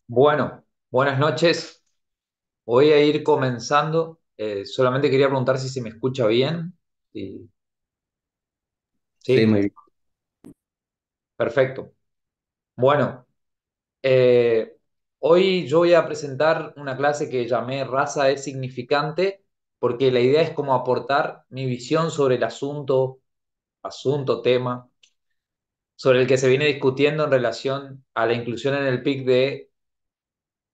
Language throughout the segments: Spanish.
Bueno, buenas noches. Voy a ir comenzando. Solamente quería preguntar si se me escucha bien. Sí, Sí, sí, muy bien. perfecto. Bueno, eh, hoy yo voy a presentar una clase que llamé Raza es significante, porque la idea es como aportar mi visión sobre el tema, sobre el que se viene discutiendo en relación a la inclusión en el PIC de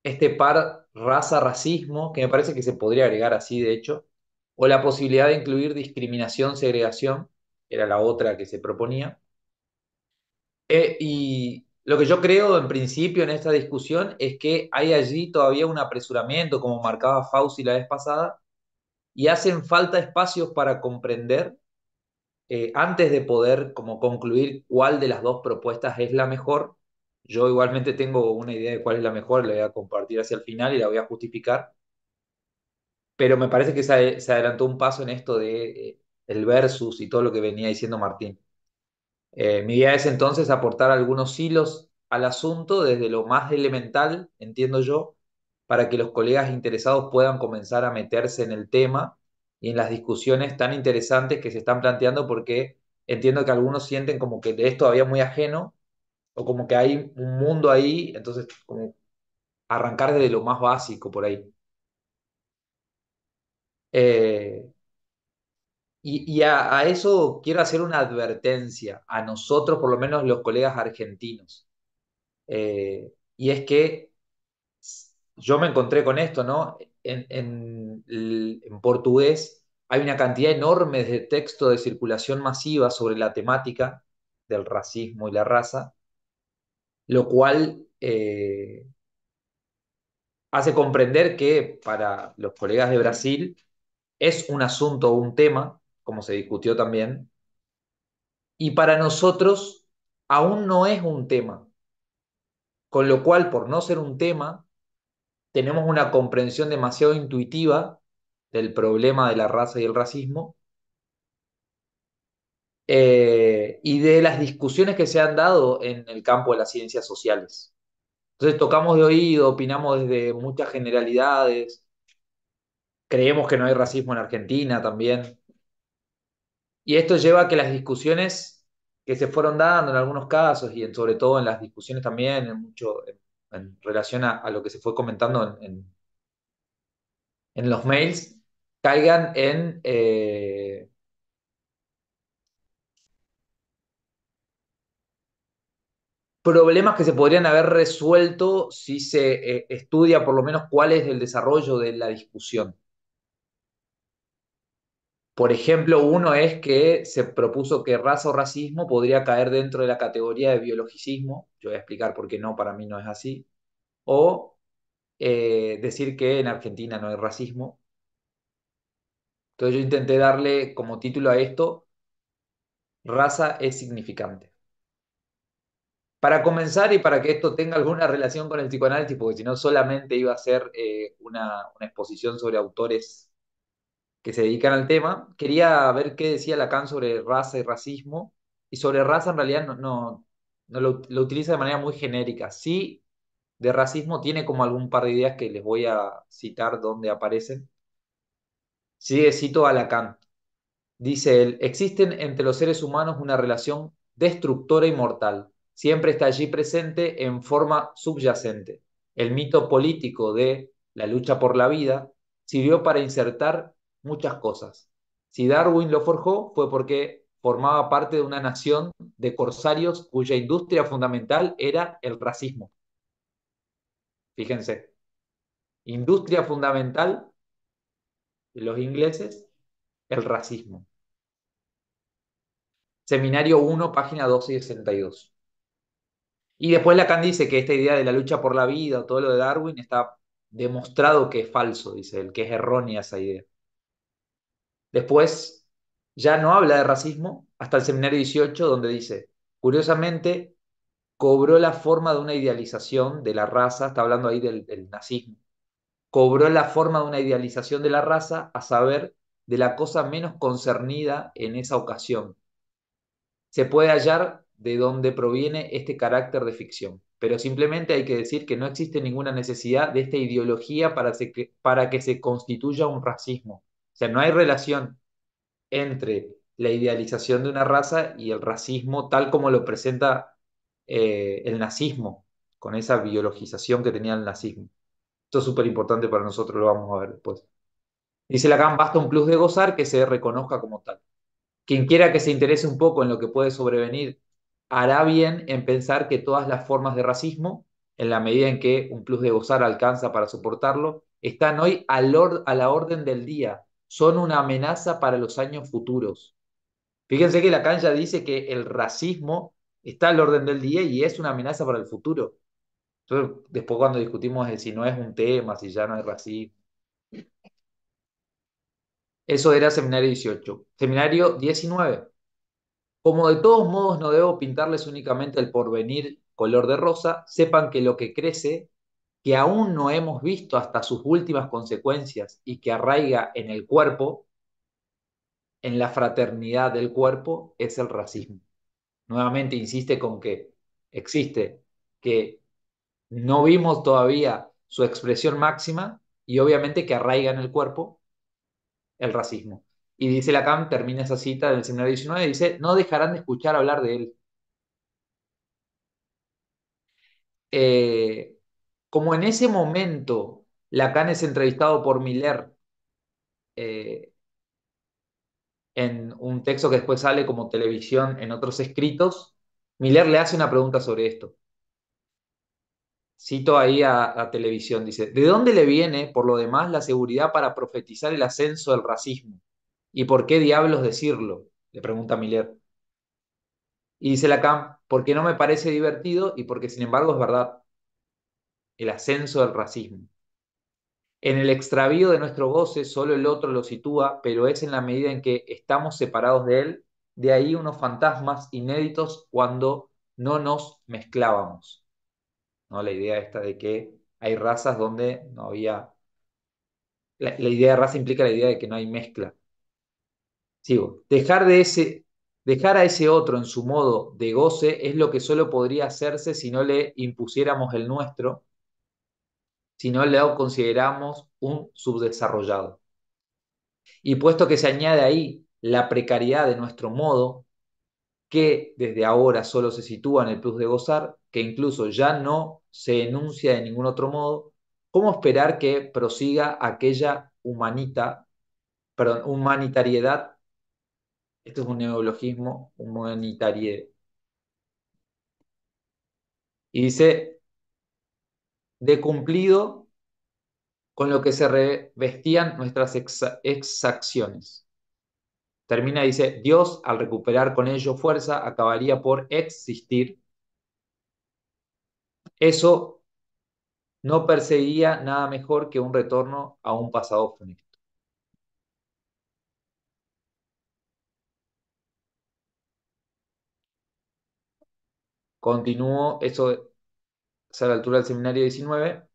este par raza-racismo, que me parece que se podría agregar así, de hecho, o la posibilidad de incluir discriminación-segregación, era la otra que se proponía. Y lo que yo creo en principio en esta discusión es que hay allí todavía un apresuramiento, como marcaba Fauci la vez pasada, y hacen falta espacios para comprender antes de poder como concluir cuál de las dos propuestas es la mejor. Yo igualmente tengo una idea de cuál es la mejor, la voy a compartir hacia el final y la voy a justificar, pero me parece que se adelantó un paso en esto de el versus y todo lo que venía diciendo Martín. Mi idea es entonces aportar algunos hilos al asunto desde lo más elemental, entiendo yo, para que los colegas interesados puedan comenzar a meterse en el tema y en las discusiones tan interesantes que se están planteando, porque entiendo que algunos sienten como que de esto todavía muy ajeno o como que hay un mundo ahí, entonces como arrancar desde lo más básico por ahí. Eh, y a eso quiero hacer una advertencia a nosotros, por lo menos los colegas argentinos. Y es que yo me encontré con esto, ¿no? En portugués hay una cantidad enorme de texto de circulación masiva sobre la temática del racismo y la raza, lo cual hace comprender que para los colegas de Brasil es un asunto, un tema, como se discutió también, y para nosotros aún no es un tema, con lo cual, por no ser un tema, tenemos una comprensión demasiado intuitiva del problema de la raza y el racismo, y de las discusiones que se han dado en el campo de las ciencias sociales. Entonces tocamos de oído, opinamos desde muchas generalidades, creemos que no hay racismo en Argentina también, y esto lleva a que las discusiones que se fueron dando en algunos casos sobre todo en las discusiones también en relación a lo que se fue comentando en los mails, caigan en problemas que se podrían haber resuelto si se estudia por lo menos cuál es el desarrollo de la discusión. Por ejemplo, uno es que se propuso que raza o racismo podría caer dentro de la categoría de biologicismo. Yo voy a explicar por qué no, para mí no es así. O decir que en Argentina no hay racismo. Entonces yo intenté darle como título a esto, raza es significante. Para comenzar y para que esto tenga alguna relación con el psicoanálisis, porque si no solamente iba a ser una exposición sobre autores que se dedican al tema, quería ver qué decía Lacan sobre raza y racismo, y sobre raza en realidad no lo utiliza de manera muy genérica. Sí, de racismo tiene como algún par de ideas que les voy a citar donde aparecen. Sí, cito a Lacan. Dice él, existen entre los seres humanos una relación destructora y mortal. Siempre está allí presente en forma subyacente. El mito político de la lucha por la vida sirvió para insertar muchas cosas. Si Darwin lo forjó fue porque formaba parte de una nación de corsarios cuya industria fundamental era el racismo. Fíjense, industria fundamental de los ingleses, el racismo. Seminario 1, página 262. Y después Lacan dice que esta idea de la lucha por la vida o todo lo de Darwin está demostrado que es falso, dice él, que es errónea esa idea. Después ya no habla de racismo hasta el seminario 18, donde dice, curiosamente, cobró la forma de una idealización de la raza, está hablando ahí del nazismo, cobró la forma de una idealización de la raza, a saber, de la cosa menos concernida en esa ocasión. Se puede hallar de dónde proviene este carácter de ficción. pero simplemente hay que decir que no existe ninguna necesidad de esta ideología para que se constituya un racismo. O sea, no hay relación entre la idealización de una raza y el racismo tal como lo presenta el nazismo, con esa biologización que tenía el nazismo. Esto es súper importante para nosotros, lo vamos a ver después. Dice Lacan, basta un plus de gozar que se reconozca como tal. Quien quiera que se interese un poco en lo que puede sobrevenir, hará bien en pensar que todas las formas de racismo, en la medida en que un plus de gozar alcanza para soportarlo, están hoy a la orden del día, son una amenaza para los años futuros. Fíjense que Lacan ya dice que el racismo está al orden del día y es una amenaza para el futuro. Entonces, después cuando discutimos de si no es un tema, si ya no hay racismo. Eso era seminario 18. Seminario 19. Como de todos modos no debo pintarles únicamente el porvenir color de rosa, sepan que lo que crece, que aún no hemos visto hasta sus últimas consecuencias y que arraiga en el cuerpo, en la fraternidad del cuerpo, es el racismo. Nuevamente insiste con que existe, que no vimos todavía su expresión máxima y obviamente que arraiga en el cuerpo el racismo. Y dice Lacan, termina esa cita del seminario 19, dice, no dejarán de escuchar hablar de él. Eh, Como en ese momento Lacan es entrevistado por Miller eh, en un texto que después sale como televisión en otros escritos, Miller le hace una pregunta sobre esto. Cito ahí a televisión, dice, ¿de dónde le viene, por lo demás, la seguridad para profetizar el ascenso del racismo? ¿Y por qué diablos decirlo? Le pregunta Miller. Y dice Lacan, porque no me parece divertido y porque sin embargo es verdad, el ascenso del racismo. En el extravío de nuestro goce, solo el otro lo sitúa, pero es en la medida en que estamos separados de él, de ahí unos fantasmas inéditos cuando no nos mezclábamos. ¿No? La idea esta de que hay razas donde no había... La idea de raza implica la idea de que no hay mezcla. Sigo. Dejar a ese otro en su modo de goce es lo que solo podría hacerse si no le impusiéramos el nuestro, si no lo consideramos un subdesarrollado. Y puesto que se añade ahí la precariedad de nuestro modo, que desde ahora solo se sitúa en el plus de gozar, que incluso ya no se enuncia de ningún otro modo, ¿cómo esperar que prosiga aquella humanitariedad? Esto es un neologismo, humanitariedad. Y dice, de cumplido con lo que se revestían nuestras exacciones. Termina y dice, Dios, al recuperar con ello fuerza, acabaría por existir. Eso no perseguía nada mejor que un retorno a un pasado funesto. Continúo, eso es a la altura del seminario 19.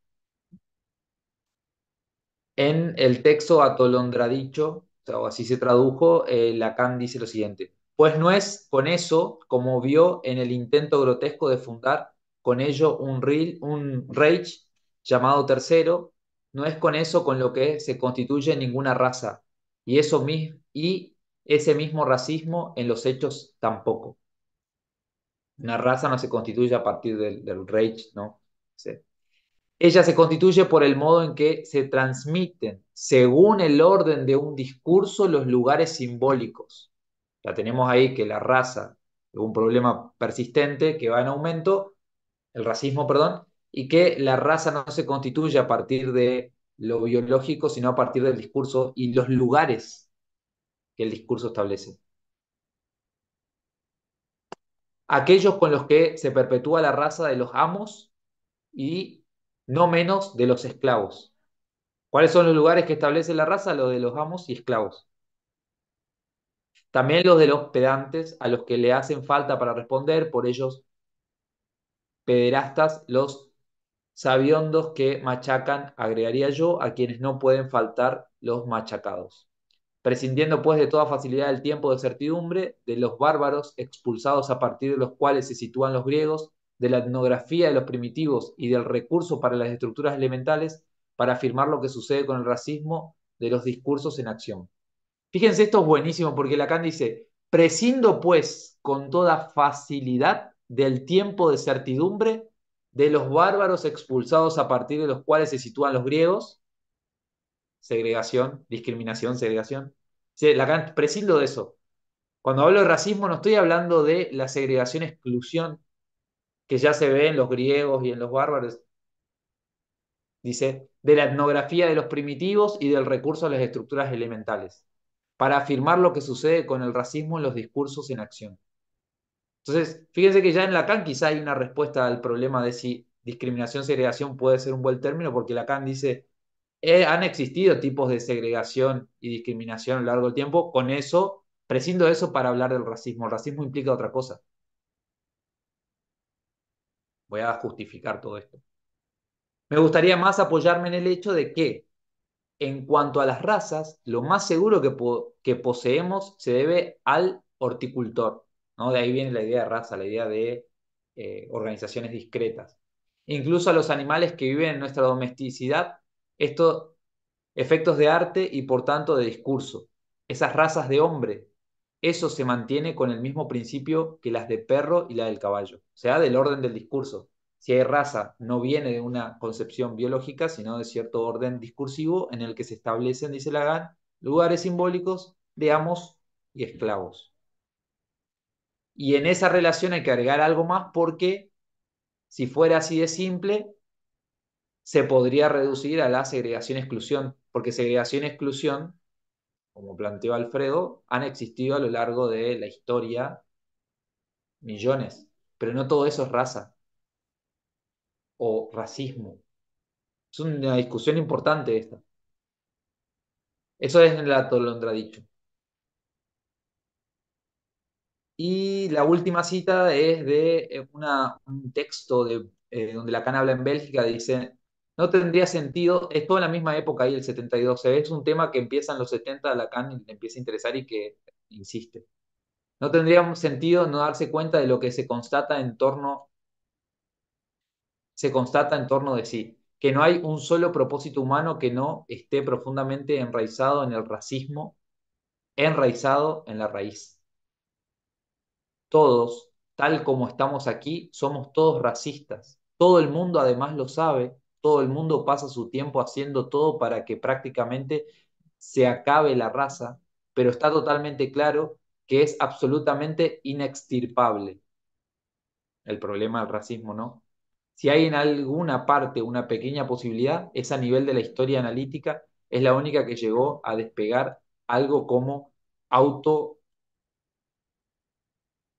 En el texto atolondradicho, o sea, o así se tradujo, Lacan dice lo siguiente: pues no es con eso como vio en el intento grotesco de fundar con ello un Reich llamado tercero, no es con eso con lo que se constituye ninguna raza, y ese mismo racismo en los hechos tampoco. Una raza no se constituye a partir del Reich, ¿no? Sí. Ella se constituye por el modo en que se transmiten, según el orden de un discurso, los lugares simbólicos. Ya tenemos ahí que la raza es un problema persistente que va en aumento, el racismo, perdón, y que la raza no se constituye a partir de lo biológico, sino a partir del discurso y los lugares que el discurso establece. Aquellos con los que se perpetúa la raza de los amos y no menos de los esclavos. ¿Cuáles son los lugares que establece la raza? Los de los amos y esclavos. También los de los pedantes, a los que le hacen falta para responder, por ellos pederastas, los sabiondos que machacan, agregaría yo, a quienes no pueden faltar los machacados. Prescindiendo pues de toda facilidad del tiempo de certidumbre, de los bárbaros expulsados a partir de los cuales se sitúan los griegos, de la etnografía de los primitivos y del recurso para las estructuras elementales para afirmar lo que sucede con el racismo de los discursos en acción. Fíjense, esto es buenísimo porque Lacan dice, prescindo pues con toda facilidad del tiempo de certidumbre de los bárbaros expulsados a partir de los cuales se sitúan los griegos, segregación, discriminación, segregación. Sí, Lacan, prescindo de eso. Cuando hablo de racismo no estoy hablando de la segregación-exclusión que ya se ve en los griegos y en los bárbaros, dice, de la etnografía de los primitivos y del recurso a las estructuras elementales, para afirmar lo que sucede con el racismo en los discursos en acción. Entonces, fíjense que ya en Lacan quizá hay una respuesta al problema de si discriminación-segregación puede ser un buen término, porque Lacan dice, han existido tipos de segregación y discriminación a lo largo del tiempo, con eso, prescindo de eso para hablar del racismo. El racismo implica otra cosa. Voy a justificar todo esto. Me gustaría más apoyarme en el hecho de que, en cuanto a las razas, lo más seguro que poseemos se debe al horticultor, ¿no? De ahí viene la idea de raza, la idea de organizaciones discretas. Incluso a los animales que viven en nuestra domesticidad, estos efectos de arte y por tanto de discurso. Esas razas de hombre, eso se mantiene con el mismo principio que las de perro y la del caballo, o sea, del orden del discurso. Si hay raza, no viene de una concepción biológica, sino de cierto orden discursivo en el que se establecen, dice Lacan, lugares simbólicos de amos y esclavos. Y en esa relación hay que agregar algo más porque si fuera así de simple, se podría reducir a la segregación-exclusión, porque segregación-exclusión, como planteó Alfredo, han existido a lo largo de la historia millones, pero no todo eso es raza o racismo. Es una discusión importante esta. Eso es en el atolondradicho. Y la última cita es de un texto donde Lacan habla en Bélgica, dice, no tendría sentido, es toda la misma época ahí, el 72, es un tema que empieza en los 70, Lacan le empieza a interesar y que insiste. No tendría sentido no darse cuenta de lo que se constata en torno de sí, que no hay un solo propósito humano que no esté profundamente enraizado en el racismo, enraizado en la raíz. Todos, tal como estamos aquí, somos todos racistas. Todo el mundo además lo sabe, todo el mundo pasa su tiempo haciendo todo para que prácticamente se acabe la raza, pero está totalmente claro que es absolutamente inextirpable el problema del racismo, ¿no? Si hay en alguna parte una pequeña posibilidad, es a nivel de la historia analítica, es la única que llegó a despegar algo como auto,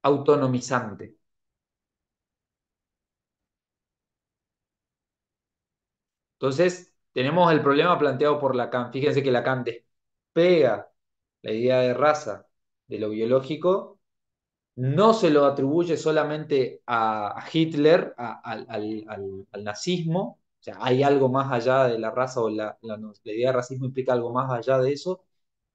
autonomizante. Entonces, tenemos el problema planteado por Lacan. Fíjense que Lacan despega la idea de raza de lo biológico, no se lo atribuye solamente a Hitler, al nazismo, o sea, hay algo más allá de la raza o la idea de racismo implica algo más allá de eso,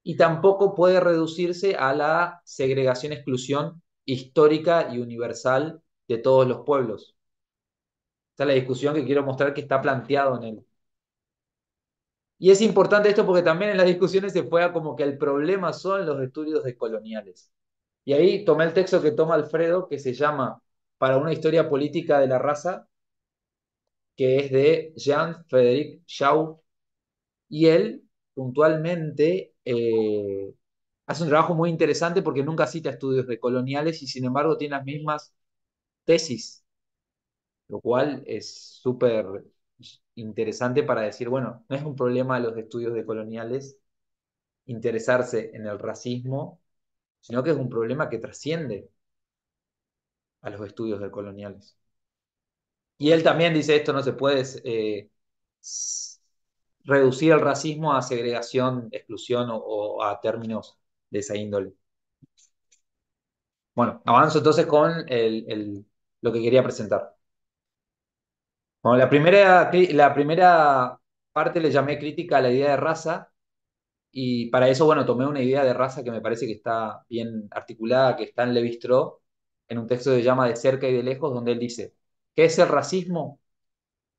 y tampoco puede reducirse a la segregación-exclusión histórica y universal de todos los pueblos. Esta es la discusión que quiero mostrar que está planteado en él. Y es importante esto porque también en las discusiones se fue a como que el problema son los estudios decoloniales. Y ahí tomé el texto que toma Alfredo, que se llama Para una historia política de la raza, que es de Jean-Frédéric Shaw, y él puntualmente hace un trabajo muy interesante porque nunca cita estudios decoloniales y sin embargo tiene las mismas tesis, lo cual es súper interesante para decir, bueno, no es un problema de los estudios decoloniales interesarse en el racismo, sino que es un problema que trasciende a los estudios decoloniales. Y él también dice esto no se puede reducir el racismo a segregación, exclusión o a términos de esa índole. Bueno, avanzo entonces con lo que quería presentar. Bueno, la primera parte le llamé crítica a la idea de raza y para eso, bueno, tomé una idea de raza que me parece que está bien articulada, que está en Levi-Strauss, en un texto que se llama De cerca y de lejos, donde él dice, ¿Qué es el racismo?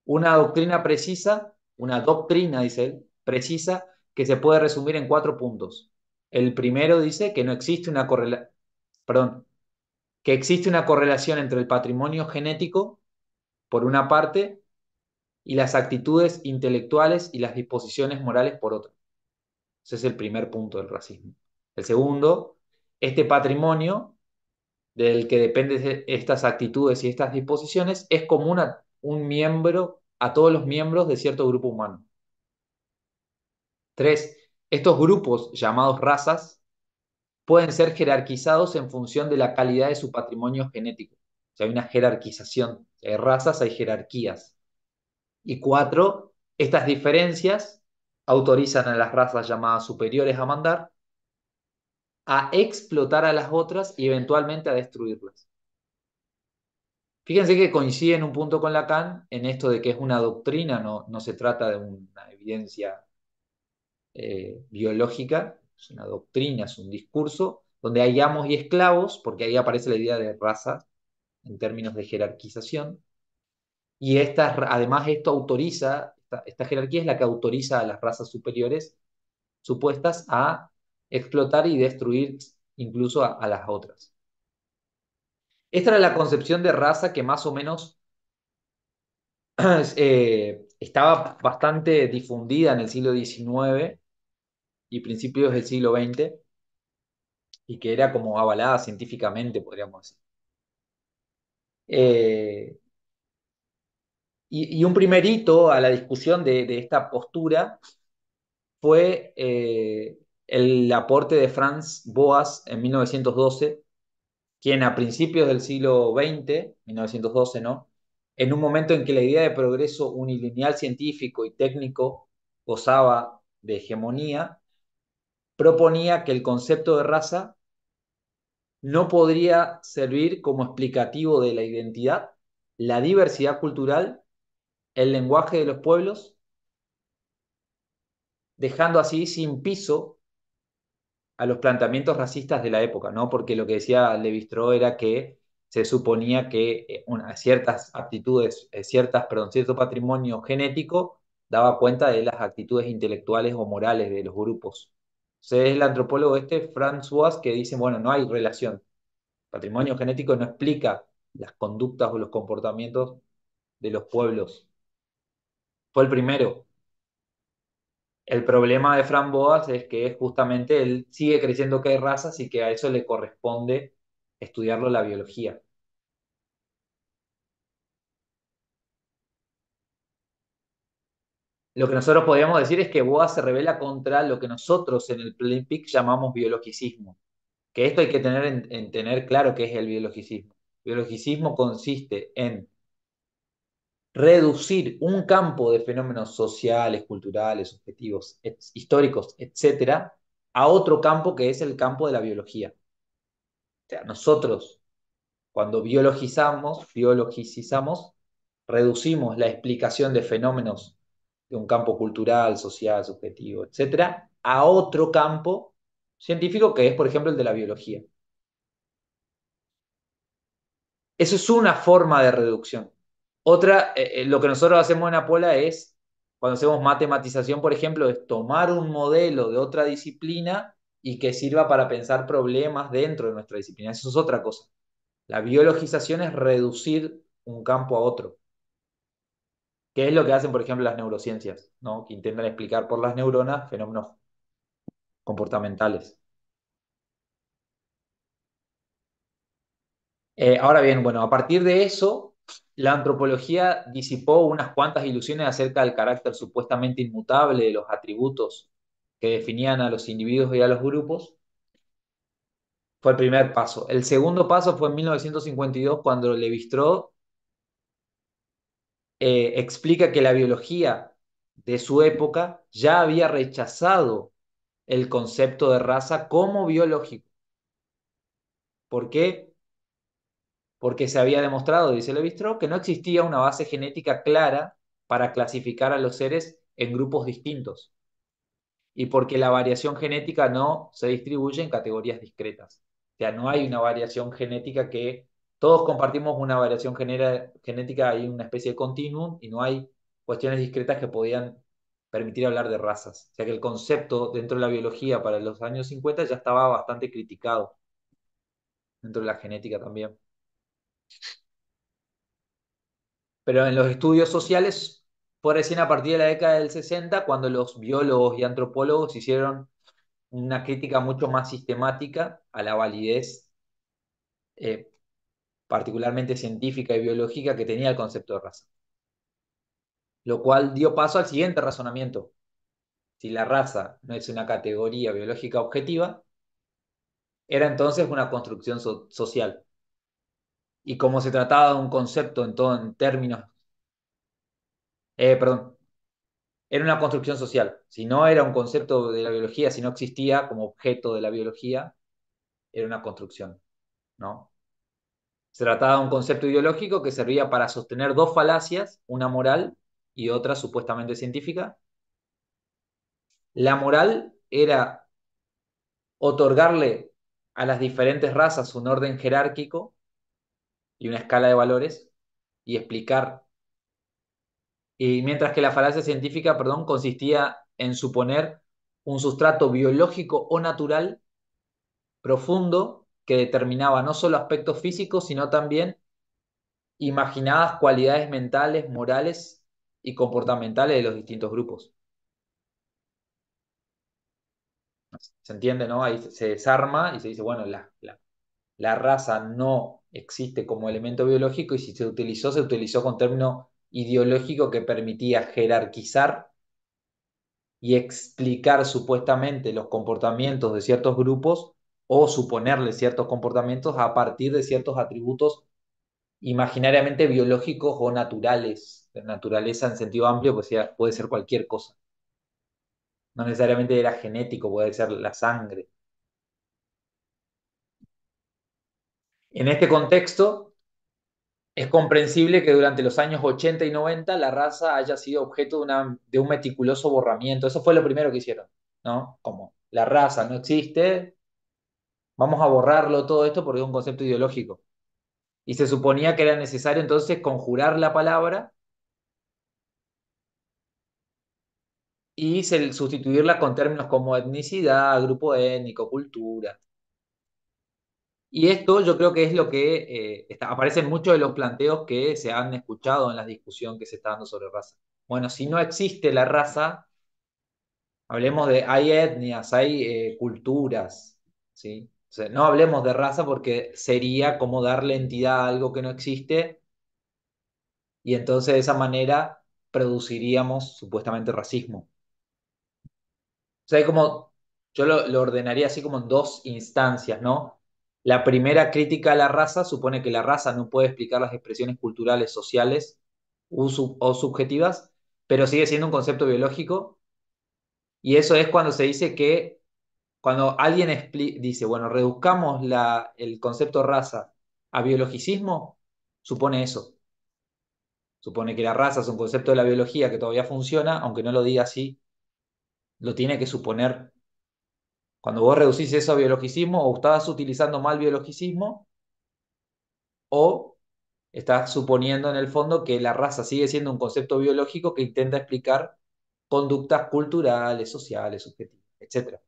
Una doctrina precisa, una doctrina, dice él, precisa, que se puede resumir en 4 puntos. El primero dice que no existe una perdón, que existe una correlación entre el patrimonio genético, por una parte, y las actitudes intelectuales y las disposiciones morales, por otra. Ese es el primer punto del racismo. El segundo, este patrimonio del que dependen estas actitudes y estas disposiciones es común a un miembro, a todos los miembros de cierto grupo humano. Tres, estos grupos llamados razas pueden ser jerarquizados en función de la calidad de su patrimonio genético. O sea, hay una jerarquización. Hay razas, hay jerarquías. Y cuatro, estas diferencias autorizan a las razas llamadas superiores a mandar, a explotar a las otras y eventualmente a destruirlas. Fíjense que coincide en un punto con Lacan en esto de que es una doctrina, no se trata de una evidencia biológica, es una doctrina, es un discurso donde hay amos y esclavos, porque ahí aparece la idea de raza en términos de jerarquización, y además esto autoriza, esta jerarquía es la que autoriza a las razas superiores supuestas a explotar y destruir incluso a las otras. Esta era la concepción de raza que más o menos estaba bastante difundida en el siglo XIX y principios del siglo XX y que era como avalada científicamente, podríamos decir. Eh, y un primer hito a la discusión de esta postura fue el aporte de Franz Boas en 1912, quien a principios del siglo XX, 1912, ¿no? En un momento en que la idea de progreso unilineal científico y técnico gozaba de hegemonía, proponía que el concepto de raza no podría servir como explicativo de la identidad, la diversidad cultural, el lenguaje de los pueblos, dejando así sin piso a los planteamientos racistas de la época, ¿no? Porque lo que decía Levi-Strauss era que se suponía que ciertas aptitudes, perdón, cierto patrimonio genético daba cuenta de las actitudes intelectuales o morales de los grupos. Entonces es el antropólogo François, que dice, bueno, no hay relación. Patrimonio genético no explica las conductas o los comportamientos de los pueblos. Fue el primero. El problema de Fran Boas es que justamente él sigue creyendo que hay razas y que a eso le corresponde estudiarlo la biología. Lo que nosotros podríamos decir es que Boas se revela contra lo que nosotros en el PIC llamamos biologicismo. Que esto hay que tener en tener claro qué es el biologicismo. El biologicismo consiste en reducir un campo de fenómenos sociales, culturales, objetivos, históricos, etcétera, a otro campo que es el campo de la biología. O sea, nosotros cuando biologicizamos, reducimos la explicación de fenómenos de un campo cultural, social, subjetivo, etcétera, a otro campo científico que es, por ejemplo, el de la biología. Eso es una forma de reducción. Otra, lo que nosotros hacemos en Apola es, cuando hacemos matematización, por ejemplo, es tomar un modelo de otra disciplina y que sirva para pensar problemas dentro de nuestra disciplina. Eso es otra cosa. La biologización es reducir un campo a otro, que es lo que hacen, por ejemplo, las neurociencias, ¿no? Que intentan explicar por las neuronas fenómenos comportamentales. Ahora bien, bueno, a partir de eso, la antropología disipó unas cuantas ilusiones acerca del carácter supuestamente inmutable de los atributos que definían a los individuos y a los grupos. Fue el primer paso. El segundo paso fue en 1952, cuando Levi-Strauss explica que la biología de su época ya había rechazado el concepto de raza como biológico. ¿Por qué? Porque se había demostrado, dice Levi-Strauss, que no existía una base genética clara para clasificar a los seres en grupos distintos y porque la variación genética no se distribuye en categorías discretas. O sea, no hay una variación genética que todos compartimos una variación genética, hay una especie de continuum y no hay cuestiones discretas que podían permitir hablar de razas. O sea que el concepto dentro de la biología para los años 50 ya estaba bastante criticado, dentro de la genética también. Pero en los estudios sociales fue recién a partir de la década del 60 cuando los biólogos y antropólogos hicieron una crítica mucho más sistemática a la validez, eh, particularmente científica y biológica, que tenía el concepto de raza. Lo cual dio paso al siguiente razonamiento. Si la raza no es una categoría biológica objetiva, era entonces una construcción social. Y como se trataba de un concepto en todo en términos, perdón, era una construcción social. Si no era un concepto de la biología, si no existía como objeto de la biología, era una construcción, ¿no? Se trataba de un concepto ideológico que servía para sostener dos falacias, una moral y otra supuestamente científica. La moral era otorgarle a las diferentes razas un orden jerárquico y una escala de valores y explicar. Y mientras que la falacia científica, perdón, consistía en suponer un sustrato biológico o natural profundo que determinaba no solo aspectos físicos, sino también imaginadas cualidades mentales, morales y comportamentales de los distintos grupos. ¿Se entiende, no? Ahí se desarma y se dice, bueno, la raza no existe como elemento biológico y si se utilizó con término ideológico que permitía jerarquizar y explicar supuestamente los comportamientos de ciertos grupos o suponerle ciertos comportamientos a partir de ciertos atributos imaginariamente biológicos o naturales. De naturaleza en sentido amplio pues puede ser cualquier cosa. No necesariamente era genético, puede ser la sangre. En este contexto, es comprensible que durante los años 80 y 90 la raza haya sido objeto de un meticuloso borramiento. Eso fue lo primero que hicieron, ¿no? Como la raza no existe, vamos a borrarlo todo esto porque es un concepto ideológico. Y se suponía que era necesario entonces conjurar la palabra y sustituirla con términos como etnicidad, grupo étnico, cultura. Y esto yo creo que es lo que aparece en muchos de los planteos que se han escuchado en la discusión que se está dando sobre raza. Bueno, si no existe la raza, hablemos de, hay etnias, hay culturas, ¿sí? O sea, no hablemos de raza porque sería como darle entidad a algo que no existe y entonces de esa manera produciríamos supuestamente racismo. O sea, hay como, yo lo ordenaría así como en dos instancias, ¿no? La primera crítica a la raza supone que la raza no puede explicar las expresiones culturales, sociales o subjetivas, pero sigue siendo un concepto biológico y eso es cuando se dice que, cuando alguien dice, bueno, reduzcamos el concepto raza a biologicismo, supone eso. Supone que la raza es un concepto de la biología que todavía funciona, aunque no lo diga así, lo tiene que suponer. Cuando vos reducís eso a biologicismo, o estás utilizando mal biologicismo, o estás suponiendo en el fondo que la raza sigue siendo un concepto biológico que intenta explicar conductas culturales, sociales, subjetivas, etcétera.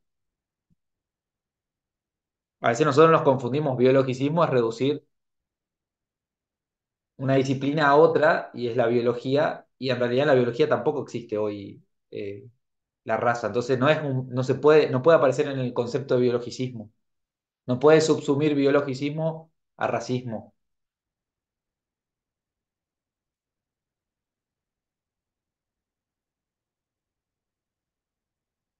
A veces nosotros nos confundimos, biologicismo es reducir una disciplina a otra, y es la biología, y en realidad en la biología tampoco existe hoy la raza, entonces no puede aparecer en el concepto de biologicismo, no puede subsumir biologicismo a racismo.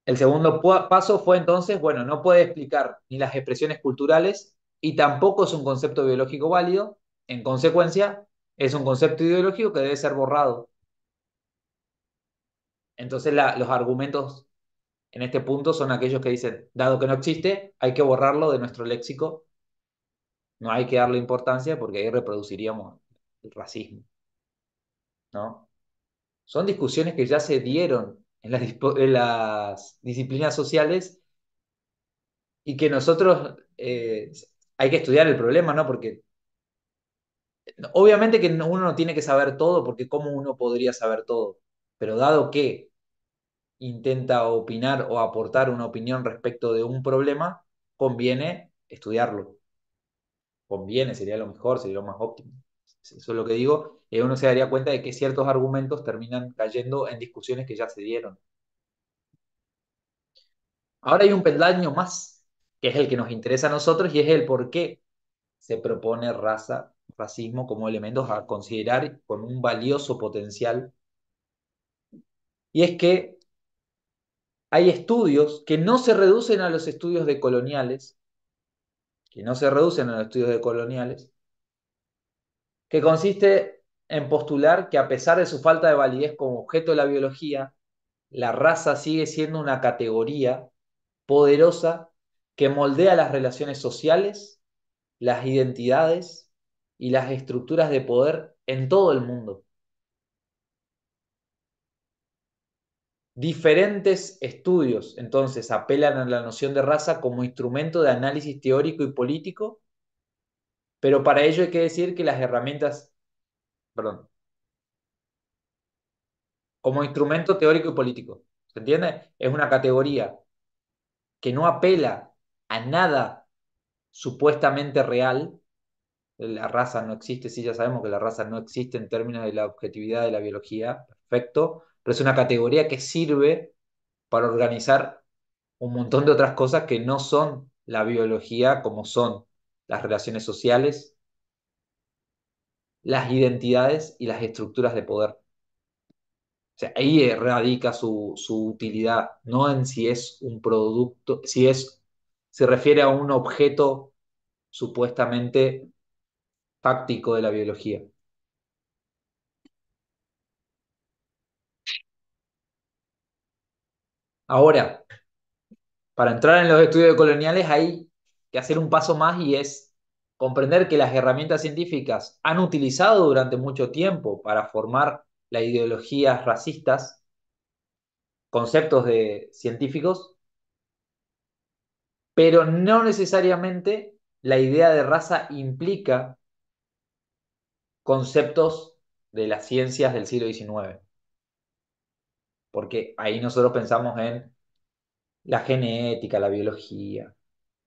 El segundo paso fue entonces, bueno, no puede explicar ni las expresiones culturales y tampoco es un concepto biológico válido. En consecuencia, es un concepto ideológico que debe ser borrado. Entonces, los argumentos en este punto son aquellos que dicen, dado que no existe, hay que borrarlo de nuestro léxico, no hay que darle importancia porque ahí reproduciríamos el racismo, ¿no? Son discusiones que ya se dieron en las disciplinas sociales y que nosotros hay que estudiar el problema, ¿no? Porque Obviamente que uno no tiene que saber todo, porque ¿cómo uno podría saber todo? Pero dado que intenta opinar o aportar una opinión respecto de un problema, conviene estudiarlo. Conviene, sería lo mejor, sería lo más óptimo. Eso es lo que digo. Y uno se daría cuenta de que ciertos argumentos terminan cayendo en discusiones que ya se dieron. Ahora hay un peldaño más, que es el que nos interesa a nosotros y es el por qué se propone racismo como elementos a considerar con un valioso potencial. Y es que hay estudios que no se reducen a los estudios de coloniales, que no se reducen a los estudios de coloniales, que consiste en postular que a pesar de su falta de validez como objeto de la biología, la raza sigue siendo una categoría poderosa que moldea las relaciones sociales, las identidades y las estructuras de poder en todo el mundo. Diferentes estudios entonces apelan a la noción de raza como instrumento de análisis teórico y político, pero para ello hay que decir que las herramientas, perdón, como instrumento teórico y político, ¿se entiende? Es una categoría que no apela a nada supuestamente real. La raza no existe, sí, ya sabemos que la raza no existe en términos de la objetividad de la biología, perfecto, pero es una categoría que sirve para organizar un montón de otras cosas que no son la biología, como son las relaciones sociales, las identidades y las estructuras de poder. O sea, ahí radica su utilidad, no en si es un producto, se refiere a un objeto supuestamente fáctico de la biología. Ahora, para entrar en los estudios coloniales hay que hacer un paso más y es comprender que las herramientas científicas han utilizado durante mucho tiempo para formar las ideologías racistas, conceptos de científicos, pero no necesariamente la idea de raza implica conceptos de las ciencias del siglo XIX, porque ahí nosotros pensamos en la genética, la biología,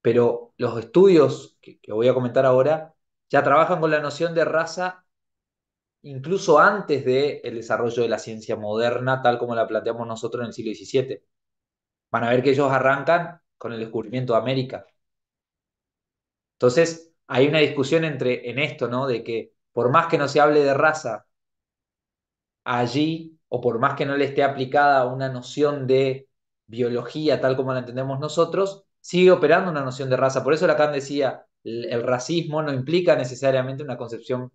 pero los estudios que voy a comentar ahora ya trabajan con la noción de raza incluso antes del desarrollo de la ciencia moderna, tal como la planteamos nosotros en el siglo XVII. Van a ver que ellos arrancan con el descubrimiento de América. Entonces, hay una discusión en esto, ¿no? De que por más que no se hable de raza allí, o por más que no le esté aplicada una noción de biología tal como la entendemos nosotros, sigue operando una noción de raza. Por eso Lacan decía, el racismo no implica necesariamente una concepción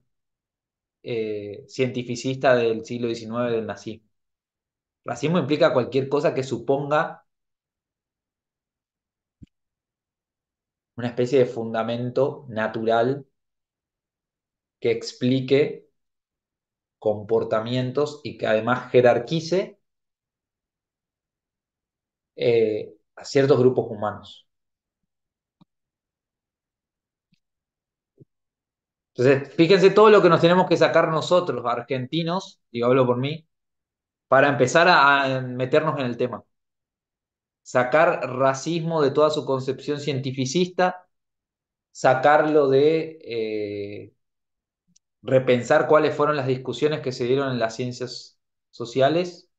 cientificista del siglo XIX del nazismo. Racismo implica cualquier cosa que suponga una especie de fundamento natural que explique comportamientos y que además jerarquice a ciertos grupos humanos. Entonces, fíjense todo lo que nos tenemos que sacar nosotros, argentinos, digo, hablo por mí, para empezar a meternos en el tema. Sacar racismo de toda su concepción cientificista, sacarlo de repensar cuáles fueron las discusiones que se dieron en las ciencias sociales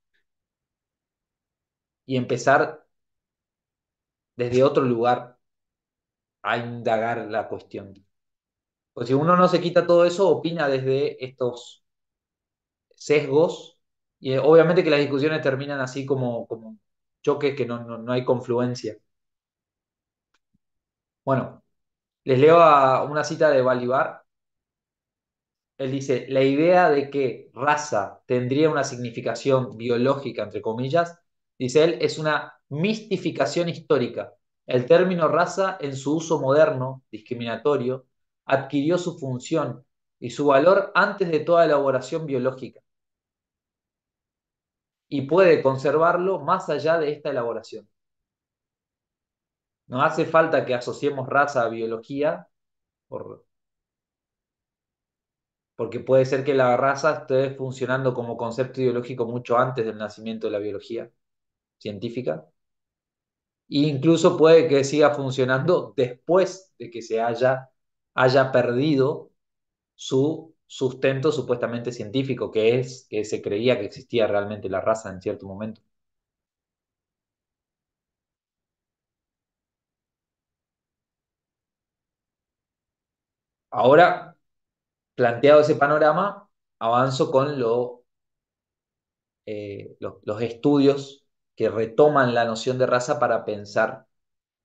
y empezar desde otro lugar a indagar la cuestión. Pues si uno no se quita todo eso, opina desde estos sesgos y obviamente que las discusiones terminan así como choques que no hay confluencia. Bueno, les leo una cita de Balibar. Él dice, la idea de que raza tendría una significación biológica, entre comillas, dice él, es una mistificación histórica. El término raza, en su uso moderno, discriminatorio, adquirió su función y su valor antes de toda elaboración biológica y puede conservarlo más allá de esta elaboración. No hace falta que asociemos raza a biología, por, porque puede ser que la raza esté funcionando como concepto ideológico mucho antes del nacimiento de la biología científica, e incluso puede que siga funcionando después de que haya perdido su sustento supuestamente científico, que es que se creía que existía realmente la raza en cierto momento. Ahora, planteado ese panorama, avanzo con los estudios que retoman la noción de raza para pensar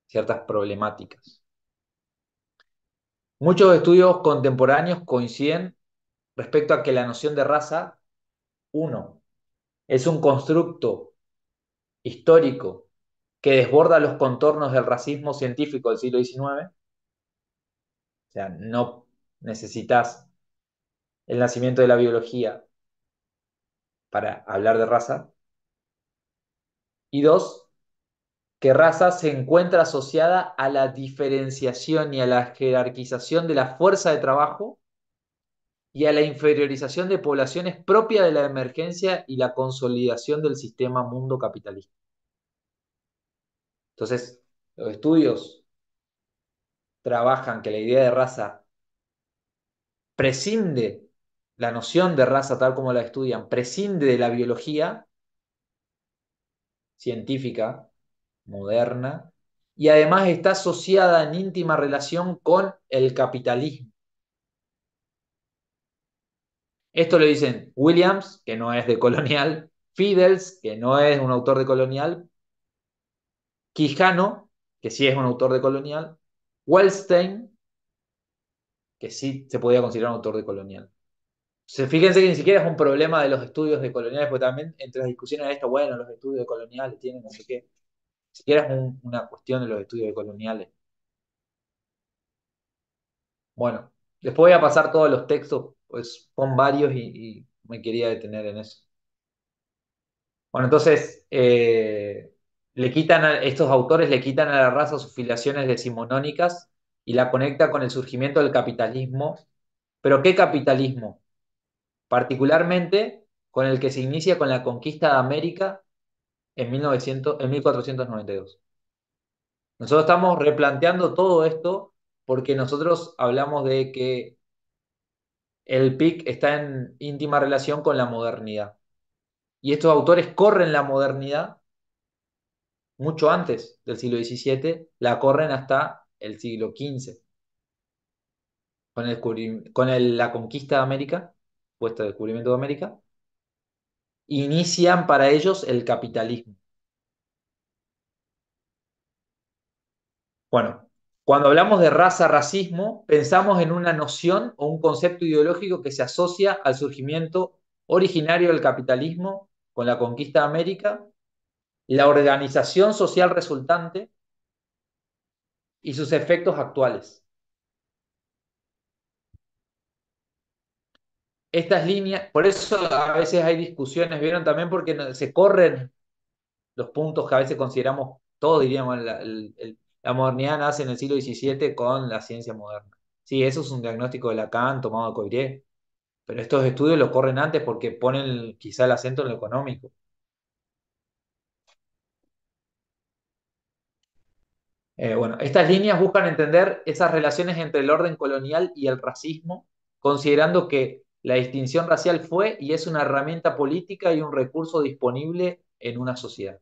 ciertas problemáticas. Muchos estudios contemporáneos coinciden respecto a que la noción de raza, uno, es un constructo histórico que desborda los contornos del racismo científico del siglo XIX. O sea, no necesitas el nacimiento de la biología para hablar de raza. Y dos, que raza se encuentra asociada a la diferenciación y a la jerarquización de la fuerza de trabajo y a la inferiorización de poblaciones propia de la emergencia y la consolidación del sistema mundo capitalista. Entonces, los estudios trabajan que la idea de raza prescinde, la noción de raza tal como la estudian, prescinde de la biología científica moderna y además está asociada en íntima relación con el capitalismo. Esto lo dicen Williams, que no es de Colonial, Fiedels, que no es un autor de Colonial, Quijano, que sí es un autor de Colonial, Wellstein, que sí se podía considerar un autor de Colonial. Fíjense que ni siquiera es un problema de los estudios de coloniales, porque también entre las discusiones de esto, bueno, los estudios de coloniales tienen no sé qué, ni siquiera es una cuestión de los estudios de coloniales. Bueno, después voy a pasar todos los textos, pues son varios y me quería detener en eso. Bueno, entonces, estos autores le quitan a la raza sus filiaciones decimonónicas y la conecta con el surgimiento del capitalismo. ¿Pero qué capitalismo? Particularmente con el que se inicia con la conquista de América en 1492. Nosotros estamos replanteando todo esto porque nosotros hablamos de que el PIC está en íntima relación con la modernidad. Y estos autores corren la modernidad mucho antes del siglo XVII, la corren hasta el siglo XV, la conquista de América, puesto el descubrimiento de América, inician para ellos el capitalismo. Bueno, cuando hablamos de raza, racismo, pensamos en una noción o un concepto ideológico que se asocia al surgimiento originario del capitalismo con la conquista de América, la organización social resultante y sus efectos actuales. Estas líneas, por eso a veces hay discusiones, ¿vieron? También porque se corren los puntos que a veces consideramos, todos diríamos, la modernidad nace en el siglo XVII con la ciencia moderna. Sí, eso es un diagnóstico de Lacan tomado de Coiré, pero estos estudios lo corren antes porque ponen quizá el acento en lo económico. Bueno, estas líneas buscan entender esas relaciones entre el orden colonial y el racismo, considerando que la distinción racial fue y es una herramienta política y un recurso disponible en una sociedad.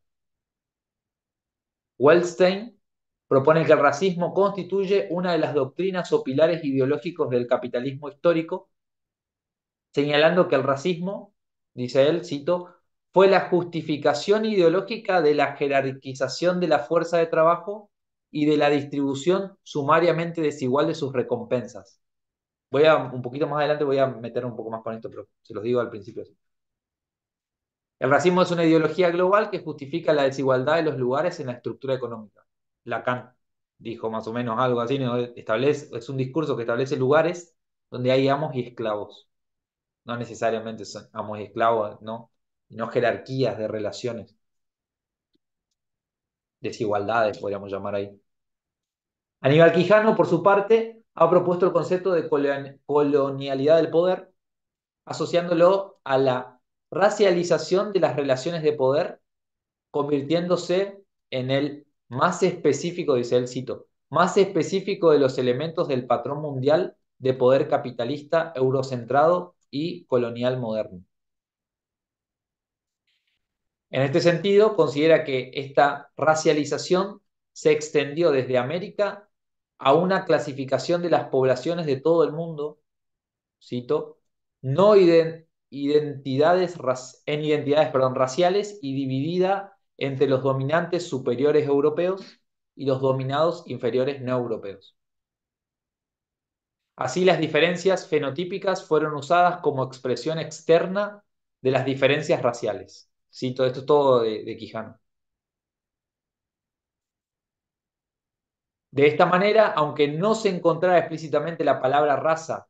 Wellstein propone que el racismo constituye una de las doctrinas o pilares ideológicos del capitalismo histórico, señalando que el racismo, dice él, cito, fue la justificación ideológica de la jerarquización de la fuerza de trabajo y de la distribución sumariamente desigual de sus recompensas. Un poquito más adelante voy a meter un poco más con esto, pero se los digo al principio. El racismo es una ideología global que justifica la desigualdad de los lugares en la estructura económica. Lacan dijo más o menos algo así, ¿no? Es un discurso que establece lugares donde hay amos y esclavos. No necesariamente son amos y esclavos, ¿no? Y no jerarquías de relaciones, desigualdades, podríamos llamar ahí. Aníbal Quijano, por su parte, ha propuesto el concepto de colonialidad del poder, asociándolo a la racialización de las relaciones de poder, convirtiéndose en el más específico, dice él, cito, más específico de los elementos del patrón mundial de poder capitalista, eurocentrado y colonial moderno. En este sentido, considera que esta racialización se extendió desde América a una clasificación de las poblaciones de todo el mundo, cito, no identidades, en identidades, perdón, raciales y dividida entre los dominantes superiores europeos y los dominados inferiores no europeos. Así, las diferencias fenotípicas fueron usadas como expresión externa de las diferencias raciales. Cito, esto es todo de Quijano. De esta manera, aunque no se encontrara explícitamente la palabra raza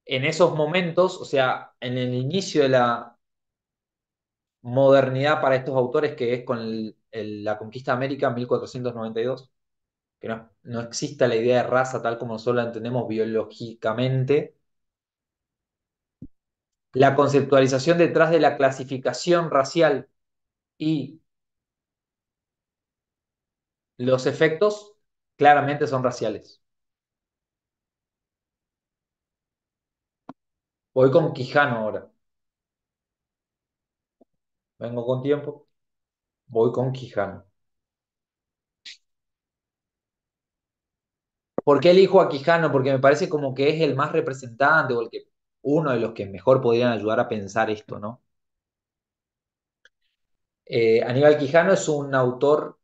en esos momentos, o sea, en el inicio de la modernidad para estos autores, que es con la conquista de América en 1492, que no exista la idea de raza tal como nosotros la entendemos biológicamente, la conceptualización detrás de la clasificación racial y los efectos claramente son raciales. Voy con Quijano ahora. Vengo con tiempo. Voy con Quijano. ¿Por qué elijo a Quijano? Porque me parece como que es el más representante o uno de los que mejor podrían ayudar a pensar esto, ¿no? Aníbal Quijano es un autor,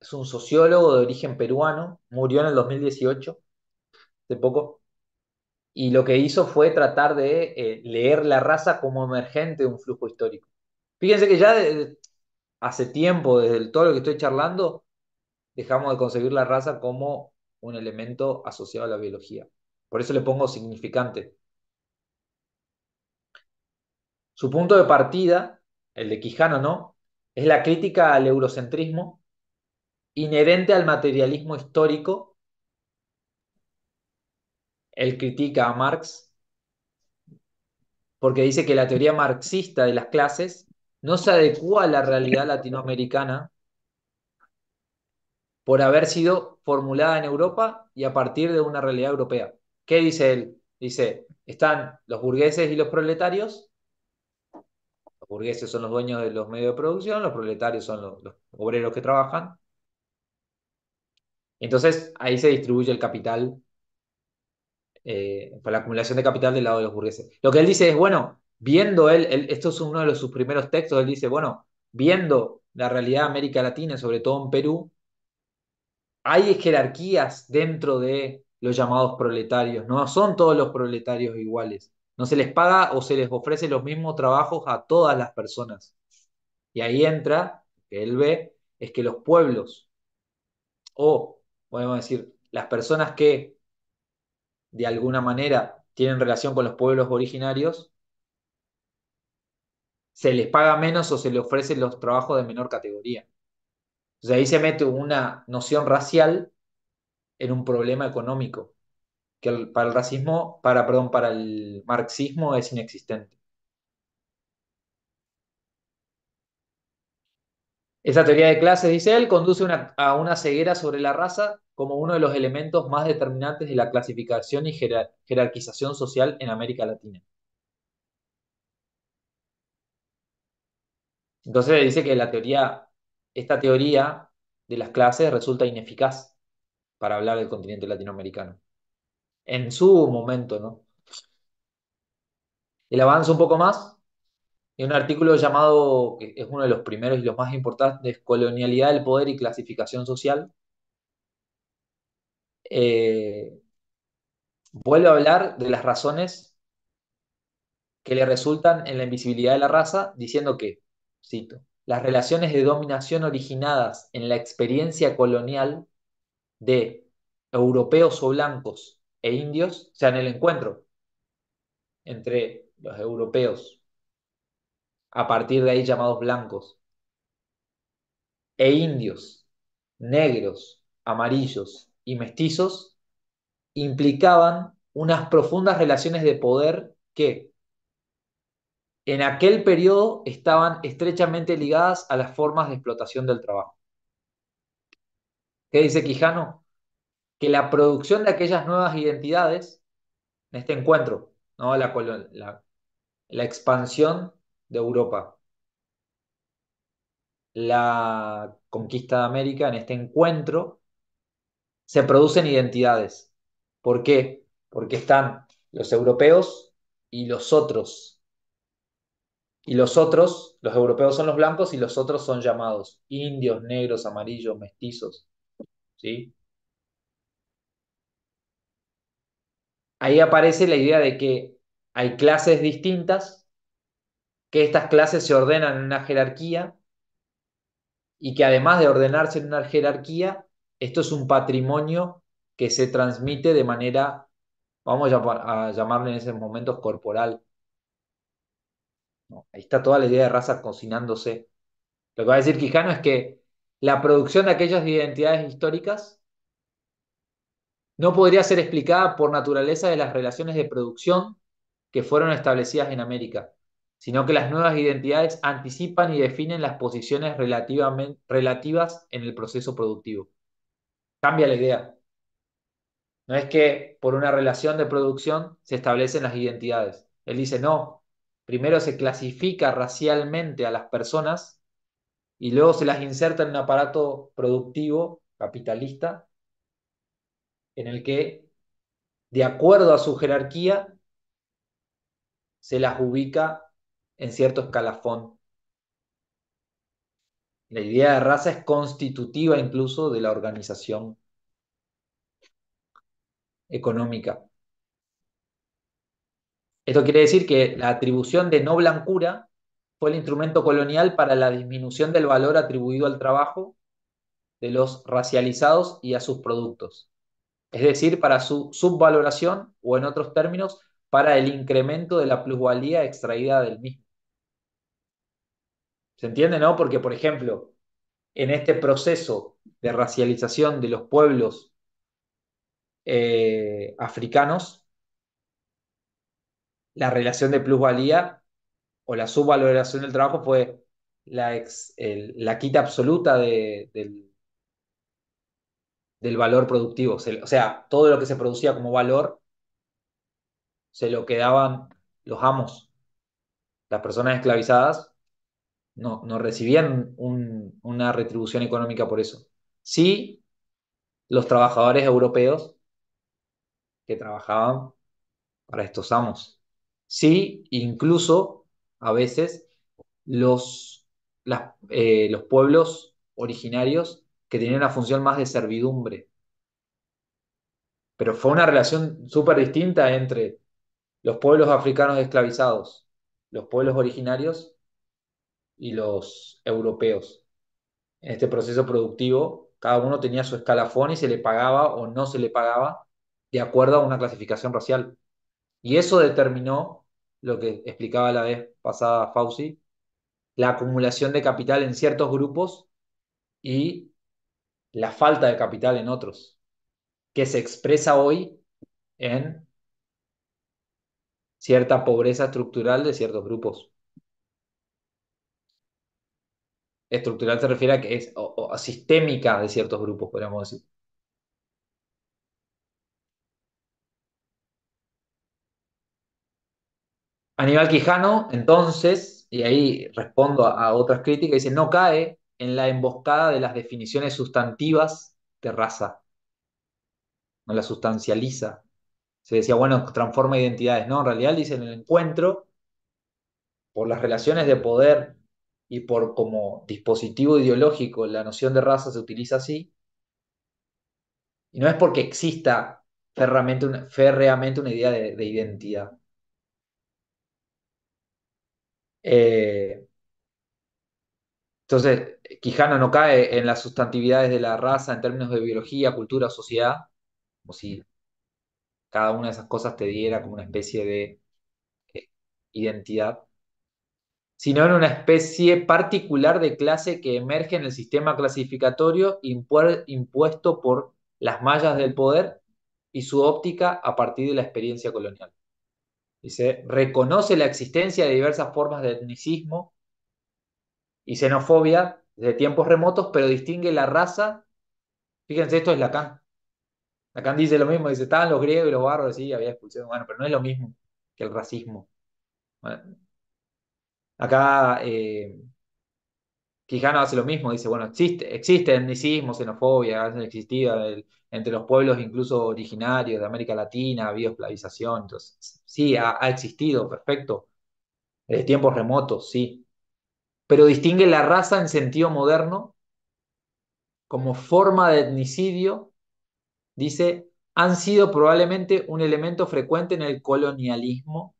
es un sociólogo de origen peruano, murió en el 2018, de poco, y lo que hizo fue tratar de leer la raza como emergente de un flujo histórico. Fíjense que ya hace tiempo, desde todo lo que estoy charlando, dejamos de concebir la raza como un elemento asociado a la biología. Por eso le pongo significante. Su punto de partida, el de Quijano, ¿no? Es la crítica al eurocentrismo inherente al materialismo histórico. Él critica a Marx porque dice que la teoría marxista de las clases no se adecua a la realidad latinoamericana por haber sido formulada en Europa y a partir de una realidad europea. ¿Qué dice él? Dice, están los burgueses y los proletarios. Los burgueses son los dueños de los medios de producción, los proletarios son los obreros que trabajan. Entonces ahí se distribuye el capital, por la acumulación de capital del lado de los burgueses. Lo que él dice es, bueno, viendo esto es uno de sus primeros textos, él dice, bueno, viendo la realidad de América Latina, sobre todo en Perú, hay jerarquías dentro de los llamados proletarios, no son todos los proletarios iguales, no se les paga o se les ofrece los mismos trabajos a todas las personas. Y ahí entra, que él ve, es que los pueblos, o podemos decir, las personas que de alguna manera tienen relación con los pueblos originarios, se les paga menos o se les ofrecen los trabajos de menor categoría. Entonces ahí se mete una noción racial en un problema económico, que para el racismo, perdón, para el marxismo es inexistente. Esa teoría de clases, dice él, conduce a una ceguera sobre la raza como uno de los elementos más determinantes de la clasificación y jerarquización social en América Latina. Entonces dice que esta teoría de las clases resulta ineficaz para hablar del continente latinoamericano. En su momento, ¿no? Él avanza un poco más en un artículo llamado, que es uno de los primeros y los más importantes, Colonialidad del Poder y Clasificación Social. eh, Vuelve a hablar de las razones que le resultan en la invisibilidad de la raza, diciendo que, cito, las relaciones de dominación originadas en la experiencia colonial de europeos o blancos e indios, o sea, en el encuentro entre los europeos, a partir de ahí llamados blancos, e indios, negros, amarillos y mestizos, implicaban unas profundas relaciones de poder que en aquel periodo estaban estrechamente ligadas a las formas de explotación del trabajo. ¿Qué dice Quijano? Que la producción de aquellas nuevas identidades, en este encuentro, ¿no? La expansión de Europa, la conquista de América, en este encuentro, se producen identidades. ¿Por qué? Porque están los europeos y los otros. Y los otros, los europeos son los blancos y los otros son llamados indios, negros, amarillos, mestizos. ¿Sí? Ahí aparece la idea de que hay clases distintas, que estas clases se ordenan en una jerarquía y que además de ordenarse en una jerarquía, esto es un patrimonio que se transmite de manera, vamos a llamarle en esos momentos corporal. ¿No? Ahí está toda la idea de raza cocinándose. Lo que va a decir Quijano es que la producción de aquellas identidades históricas no podría ser explicada por naturaleza de las relaciones de producción que fueron establecidas en América, sino que las nuevas identidades anticipan y definen las posiciones relativas en el proceso productivo. Cambia la idea. No es que por una relación de producción se establecen las identidades. Él dice, no, primero se clasifica racialmente a las personas y luego se las inserta en un aparato productivo capitalista en el que, de acuerdo a su jerarquía, se las ubica en cierto escalafón. La idea de raza es constitutiva incluso de la organización económica. Esto quiere decir que la atribución de no blancura fue el instrumento colonial para la disminución del valor atribuido al trabajo de los racializados y a sus productos. Es decir, para su subvaloración o en otros términos, para el incremento de la plusvalía extraída del mismo. ¿Se entiende, no? Porque, por ejemplo, en este proceso de racialización de los pueblos africanos, la relación de plusvalía o la subvaloración del trabajo fue la quita absoluta del valor productivo. O sea, todo lo que se producía como valor se lo quedaban los amos. Las personas esclavizadas no recibían una retribución económica por eso. Sí, los trabajadores europeos que trabajaban para estos amos. Sí, incluso a veces los pueblos originarios que tenían una función más de servidumbre. Pero fue una relación súper distinta entre los pueblos africanos esclavizados, los pueblos originarios y los europeos. En este proceso productivo, cada uno tenía su escalafón y se le pagaba o no se le pagaba de acuerdo a una clasificación racial. Y eso determinó lo que explicaba la vez pasada Fauci, la acumulación de capital en ciertos grupos y la falta de capital en otros, que se expresa hoy en cierta pobreza estructural de ciertos grupos. Estructural se refiere a que es o sistémica de ciertos grupos, podríamos decir. Aníbal Quijano, entonces, y ahí respondo a otras críticas, dice, no cae en la emboscada de las definiciones sustantivas de raza, no la sustancializa. Se decía, bueno, transforma identidades. No, en realidad dice en el encuentro, por las relaciones de poder y por como dispositivo ideológico, la noción de raza se utiliza así, y no es porque exista férreamente una idea de identidad. Eh, entonces, Quijano no cae en las sustantividades de la raza en términos de biología, cultura, sociedad, como si cada una de esas cosas te diera como una especie de eh, identidad, sino en una especie particular de clase que emerge en el sistema clasificatorio impuesto por las mallas del poder y su óptica a partir de la experiencia colonial. Dice, reconoce la existencia de diversas formas de etnicismo y xenofobia desde tiempos remotos, pero distingue la raza. Fíjense, esto es Lacan. Lacan dice lo mismo, dice, estaban los griegos y los bárbaros, sí, había expulsión, bueno, pero no es lo mismo que el racismo. Bueno, acá Quijano hace lo mismo, dice, bueno, existe etnicismo, xenofobia, han existido entre los pueblos incluso originarios de América Latina, ha habido esclavización, entonces, sí, ha existido, perfecto, de tiempos remotos, sí, pero distingue la raza en sentido moderno como forma de etnicidio, dice, han sido probablemente un elemento frecuente en el colonialismo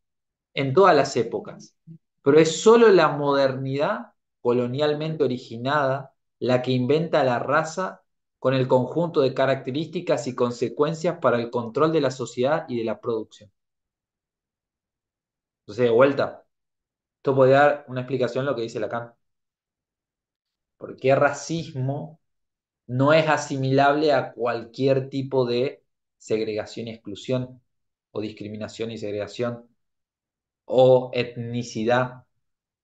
en todas las épocas, pero es solo la modernidad colonialmente originada la que inventa la raza con el conjunto de características y consecuencias para el control de la sociedad y de la producción. Entonces, de vuelta, esto puede dar una explicación a lo que dice Lacan. ¿Por qué racismo no es asimilable a cualquier tipo de segregación y exclusión, o discriminación y segregación, o etnicidad,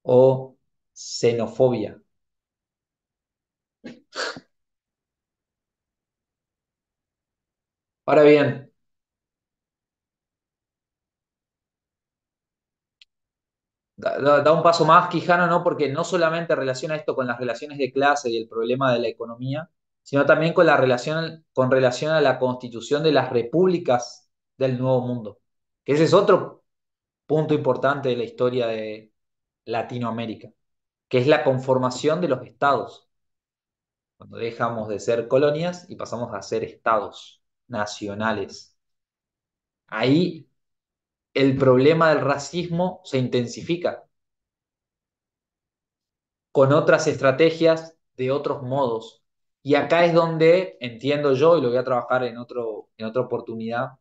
o xenofobia? Ahora bien, da un paso más Quijano, ¿no? Porque no solamente relaciona esto con las relaciones de clase y el problema de la economía, sino también con relación a la constitución de las repúblicas del Nuevo Mundo. Que ese es otro punto importante de la historia de Latinoamérica, que es la conformación de los estados, cuando dejamos de ser colonias y pasamos a ser estados nacionales. Ahí el problema del racismo se intensifica con otras estrategias, de otros modos. Y acá es donde entiendo yo, y lo voy a trabajar en otra oportunidad,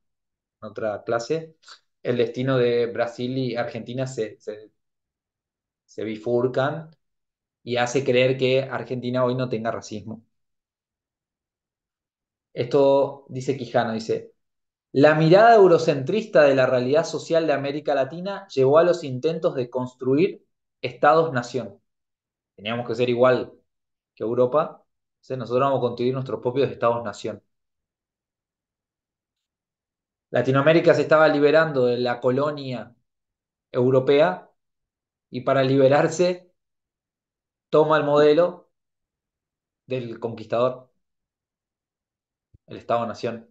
en otra clase, el destino de Brasil y Argentina se bifurcan y hace creer que Argentina hoy no tenga racismo. Esto dice Quijano, dice, la mirada eurocentrista de la realidad social de América Latina llevó a los intentos de construir estados-nación. Teníamos que ser igual que Europa, entonces nosotros vamos a construir nuestros propios estados-nación. Latinoamérica se estaba liberando de la colonia europea y para liberarse toma el modelo del conquistador, el Estado-nación.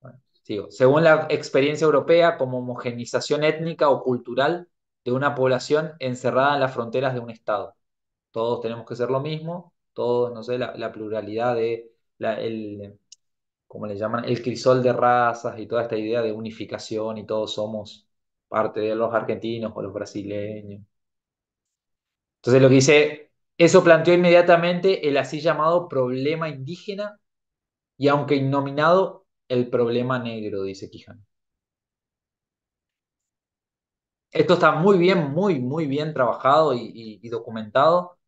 Bueno, sigo. Según la experiencia europea, como homogenización étnica o cultural de una población encerrada en las fronteras de un Estado. Todos tenemos que ser lo mismo, todos, no sé, la pluralidad de como le llaman, el crisol de razas y toda esta idea de unificación y todos somos parte de los argentinos o los brasileños. Entonces lo que dice, eso planteó inmediatamente el así llamado problema indígena y aunque innominado, el problema negro, dice Quijano. Esto está muy bien trabajado y documentado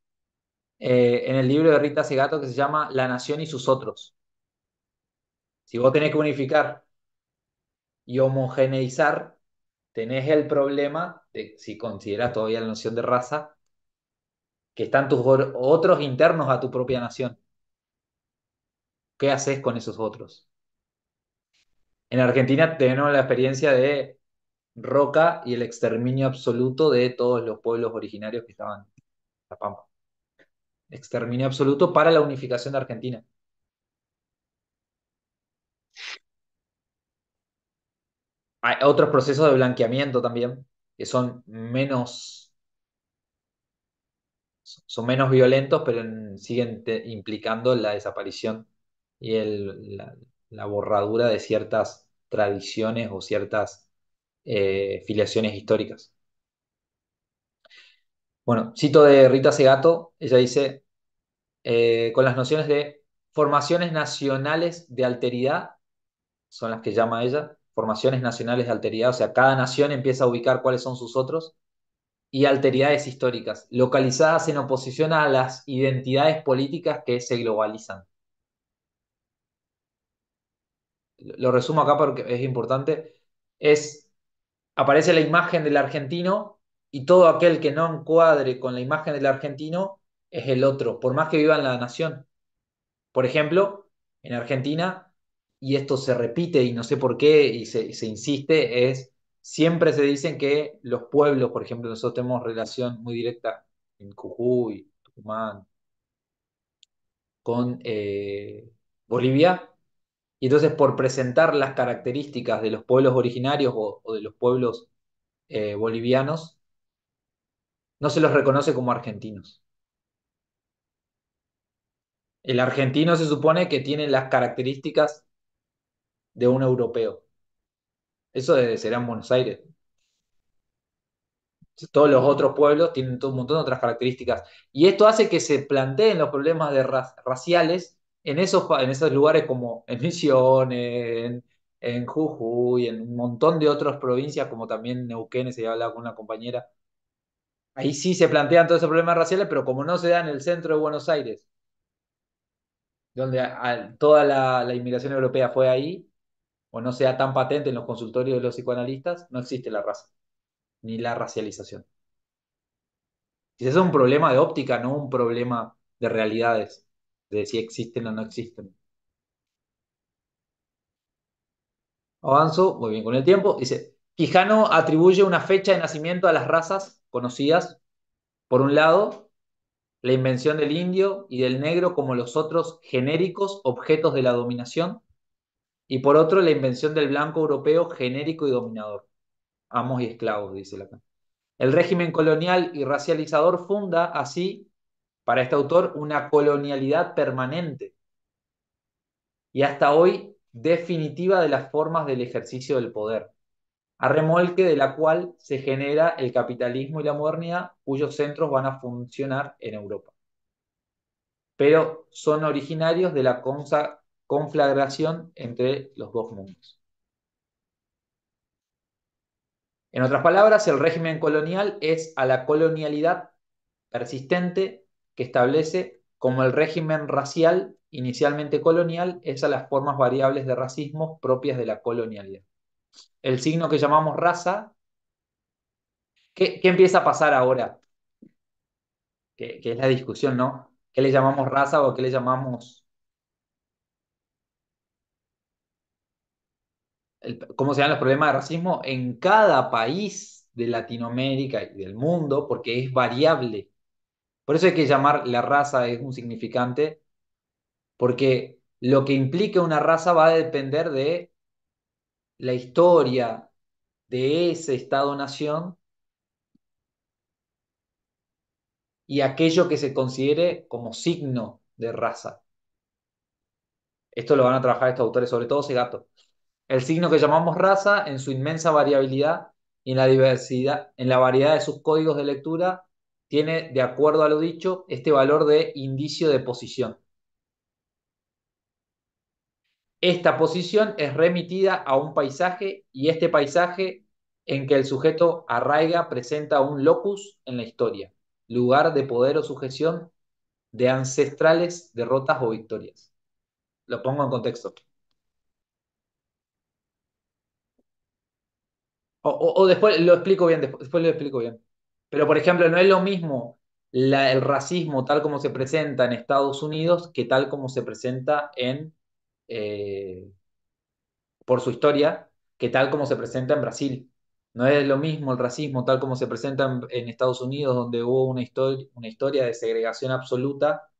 en el libro de Rita Segato que se llama La Nación y sus otros. Si vos tenés que unificar y homogeneizar, tenés el problema de, si consideras todavía la noción de raza, que están tus otros internos a tu propia nación. ¿Qué haces con esos otros? En Argentina tenemos la experiencia de Roca y el exterminio absoluto de todos los pueblos originarios que estaban en La Pampa. Exterminio absoluto para la unificación de Argentina. Hay otros procesos de blanqueamiento también, que son menos violentos, pero siguen implicando la desaparición y la borradura de ciertas tradiciones o ciertas filiaciones históricas. Bueno, cito de Rita Segato, ella dice, con las nociones de formaciones nacionales de alteridad, son las que llama ella, formaciones nacionales de alteridad, o sea, cada nación empieza a ubicar cuáles son sus otros, y alteridades históricas, localizadas en oposición a las identidades políticas que se globalizan. lo resumo acá porque es importante, es, aparece la imagen del argentino y todo aquel que no encuadre con la imagen del argentino es el otro, por más que viva en la nación. Por ejemplo, en Argentina, y esto se repite y no sé por qué, y se insiste, es, siempre se dicen que los pueblos, por ejemplo, nosotros tenemos relación muy directa en Jujuy, Tucumán, con Bolivia, y entonces por presentar las características de los pueblos originarios o de los pueblos bolivianos, no se los reconoce como argentinos. El argentino se supone que tiene las características de un europeo. Eso será en Buenos Aires. Todos los otros pueblos tienen todo un montón de otras características. Y esto hace que se planteen los problemas raciales en esos lugares como en Misiones, en Jujuy, en un montón de otras provincias, como también Neuquén, se había hablado con una compañera. Ahí sí se plantean todos esos problemas raciales, pero como no se da en el centro de Buenos Aires, donde toda la inmigración europea fue ahí, o no sea tan patente en los consultorios de los psicoanalistas, no existe la raza, ni la racialización. Y ese es un problema de óptica, no un problema de realidades, de si existen o no existen. Avanzo, muy bien con el tiempo. Dice, Quijano atribuye una fecha de nacimiento a las razas conocidas, por un lado, la invención del indio y del negro como los otros genéricos objetos de la dominación, y por otro, la invención del blanco europeo genérico y dominador. Amos y esclavos, dice Lacan. El régimen colonial y racializador funda, así, para este autor, una colonialidad permanente y hasta hoy definitiva de las formas del ejercicio del poder, a remolque de la cual se genera el capitalismo y la modernidad, cuyos centros van a funcionar en Europa. Pero son originarios de la conflagración entre los dos mundos. En otras palabras, el régimen colonial es a la colonialidad persistente que establece como el régimen racial inicialmente colonial es a las formas variables de racismo propias de la colonialidad. El signo que llamamos raza, ¿qué empieza a pasar ahora? Que es la discusión, ¿no? ¿Qué le llamamos raza o qué le llamamos, cómo se llaman los problemas de racismo en cada país de Latinoamérica y del mundo? Porque es variable. Por eso hay que llamar la raza es un significante, porque lo que implica una raza va a depender de la historia de ese Estado-nación y aquello que se considere como signo de raza. Esto lo van a trabajar estos autores, sobre todo Segato. El signo que llamamos raza, en su inmensa variabilidad y en la diversidad, en la variedad de sus códigos de lectura, tiene, de acuerdo a lo dicho, este valor de indicio de posición. Esta posición es remitida a un paisaje y este paisaje en que el sujeto arraiga presenta un locus en la historia, lugar de poder o sujeción de ancestrales derrotas o victorias. Lo pongo en contexto. O después lo explico bien, después lo explico bien. Pero, por ejemplo, no es lo mismo el racismo tal como se presenta en Estados Unidos que tal como se presenta eh, por su historia, que tal como se presenta en Brasil. No es lo mismo el racismo tal como se presenta en Estados Unidos, donde hubo una historia de segregación absoluta,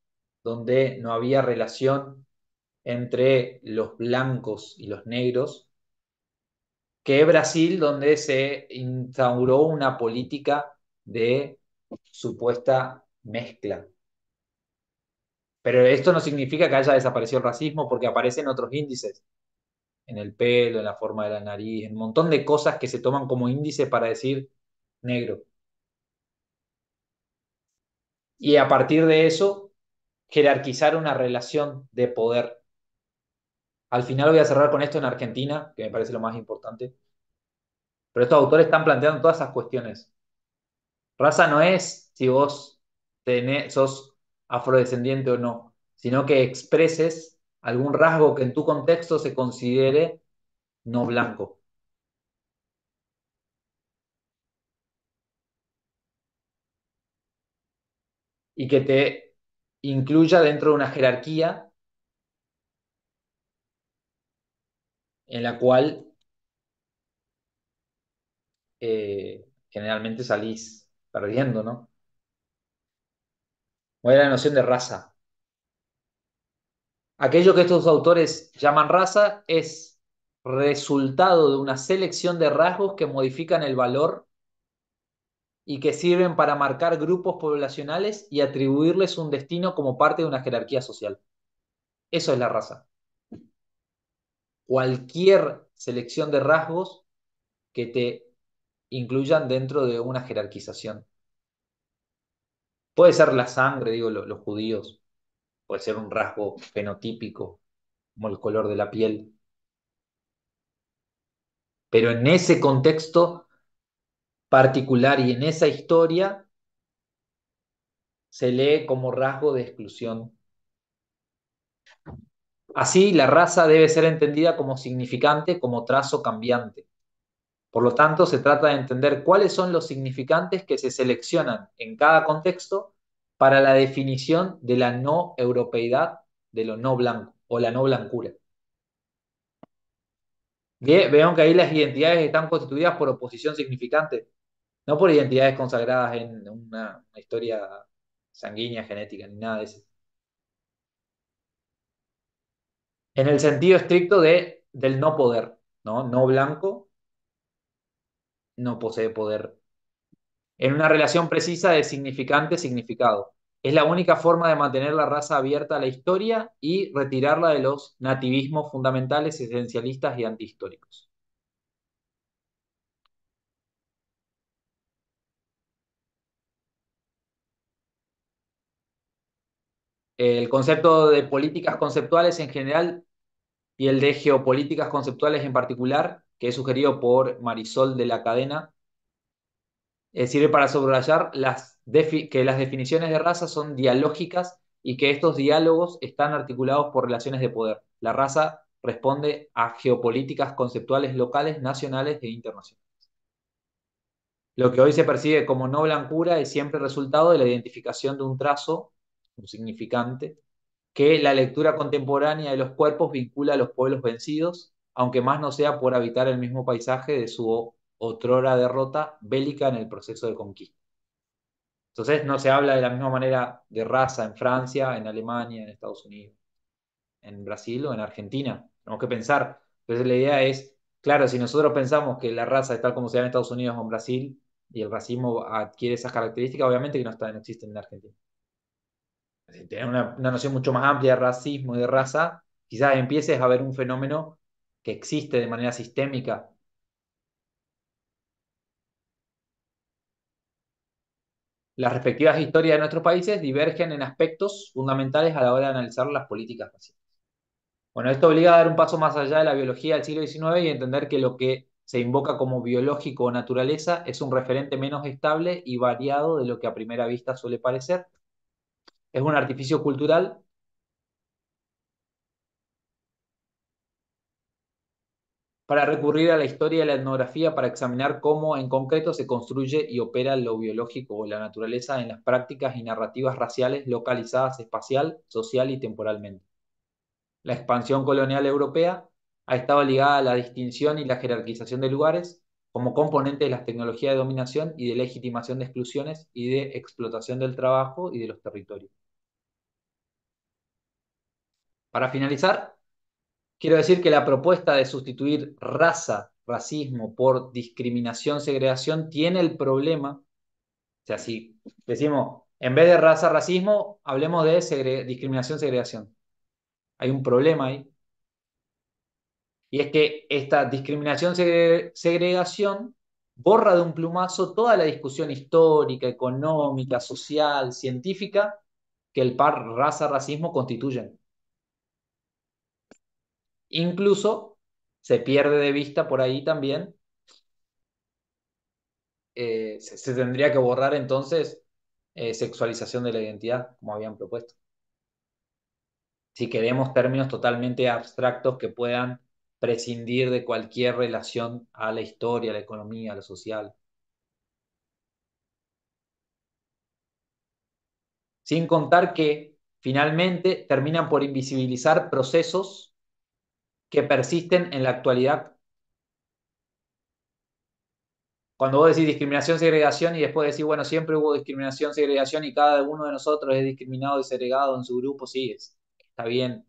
donde no había relación entre los blancos y los negros, que Brasil, donde se instauró una política de supuesta mezcla. Pero esto no significa que haya desaparecido el racismo porque aparecen otros índices, en el pelo, en la forma de la nariz, en un montón de cosas que se toman como índice para decir negro. Y a partir de eso, jerarquizar una relación de poder. Al final voy a cerrar con esto en Argentina, que me parece lo más importante. Pero estos autores están planteando todas esas cuestiones. Raza no es si vos sos afrodescendiente o no, sino que expreses algún rasgo que en tu contexto se considere no blanco y que te incluya dentro de una jerarquía en la cual generalmente salís perdiendo, ¿no? ¿Cuál es la noción de raza? Aquello que estos autores llaman raza es resultado de una selección de rasgos que modifican el valor y que sirven para marcar grupos poblacionales y atribuirles un destino como parte de una jerarquía social. Eso es la raza. Cualquier selección de rasgos que te incluyan dentro de una jerarquización. Puede ser la sangre, digo, los judíos, puede ser un rasgo fenotípico, como el color de la piel, pero en ese contexto particular y en esa historia se lee como rasgo de exclusión. Así, la raza debe ser entendida como significante, como trazo cambiante. Por lo tanto, se trata de entender cuáles son los significantes que se seleccionan en cada contexto para la definición de la no europeidad, de lo no blanco o la no blancura. Vean que ahí las identidades están constituidas por oposición significante, no por identidades consagradas en una historia sanguínea, genética, ni nada de eso. En el sentido estricto del no poder, ¿no? No blanco no posee poder. En una relación precisa de significante-significado. Es la única forma de mantener la raza abierta a la historia y retirarla de los nativismos fundamentales, esencialistas y antihistóricos. El concepto de políticas conceptuales en general y el de geopolíticas conceptuales en particular, que es sugerido por Marisol de la Cadena, sirve para subrayar que las definiciones de raza son dialógicas y que estos diálogos están articulados por relaciones de poder. La raza responde a geopolíticas conceptuales locales, nacionales e internacionales. Lo que hoy se percibe como no blancura es siempre resultado de la identificación de un trazo, un significante, que la lectura contemporánea de los cuerpos vincula a los pueblos vencidos, aunque más no sea por habitar el mismo paisaje de su otrora derrota bélica en el proceso de conquista. Entonces no se habla de la misma manera de raza en Francia, en Alemania, en Estados Unidos, en Brasil o en Argentina. Tenemos que pensar. Entonces la idea es, claro, si nosotros pensamos que la raza es tal como se da en Estados Unidos o en Brasil y el racismo adquiere esas características, obviamente que no existen en Argentina. Si tienes una noción mucho más amplia de racismo y de raza, quizás empieces a ver un fenómeno que existe de manera sistémica. Las respectivas historias de nuestros países divergen en aspectos fundamentales a la hora de analizar las políticas raciales. Bueno, esto obliga a dar un paso más allá de la biología del siglo XIX y entender que lo que se invoca como biológico o naturaleza es un referente menos estable y variado de lo que a primera vista suele parecer. Es un artificio cultural para recurrir a la historia y la etnografía para examinar cómo en concreto se construye y opera lo biológico o la naturaleza en las prácticas y narrativas raciales localizadas espacial, social y temporalmente. La expansión colonial europea ha estado ligada a la distinción y la jerarquización de lugares como componente de las tecnologías de dominación y de legitimación de exclusiones y de explotación del trabajo y de los territorios. Para finalizar, quiero decir que la propuesta de sustituir raza, racismo por discriminación, segregación tiene el problema, o sea, si decimos, en vez de raza, racismo, hablemos de discriminación, segregación. Hay un problema ahí. Y es que esta discriminación, segregación, borra de un plumazo toda la discusión histórica, económica, social, científica que el par raza-racismo constituyen. Incluso se pierde de vista por ahí también, se tendría que borrar entonces sexualización de la identidad, como habían propuesto. Si queremos términos totalmente abstractos que puedan prescindir de cualquier relación a la historia, a la economía, a lo social. Sin contar que finalmente terminan por invisibilizar procesos que persisten en la actualidad. Cuando vos decís discriminación, segregación y después decís, bueno, siempre hubo discriminación, segregación y cada uno de nosotros es discriminado y segregado en su grupo, sí, está bien,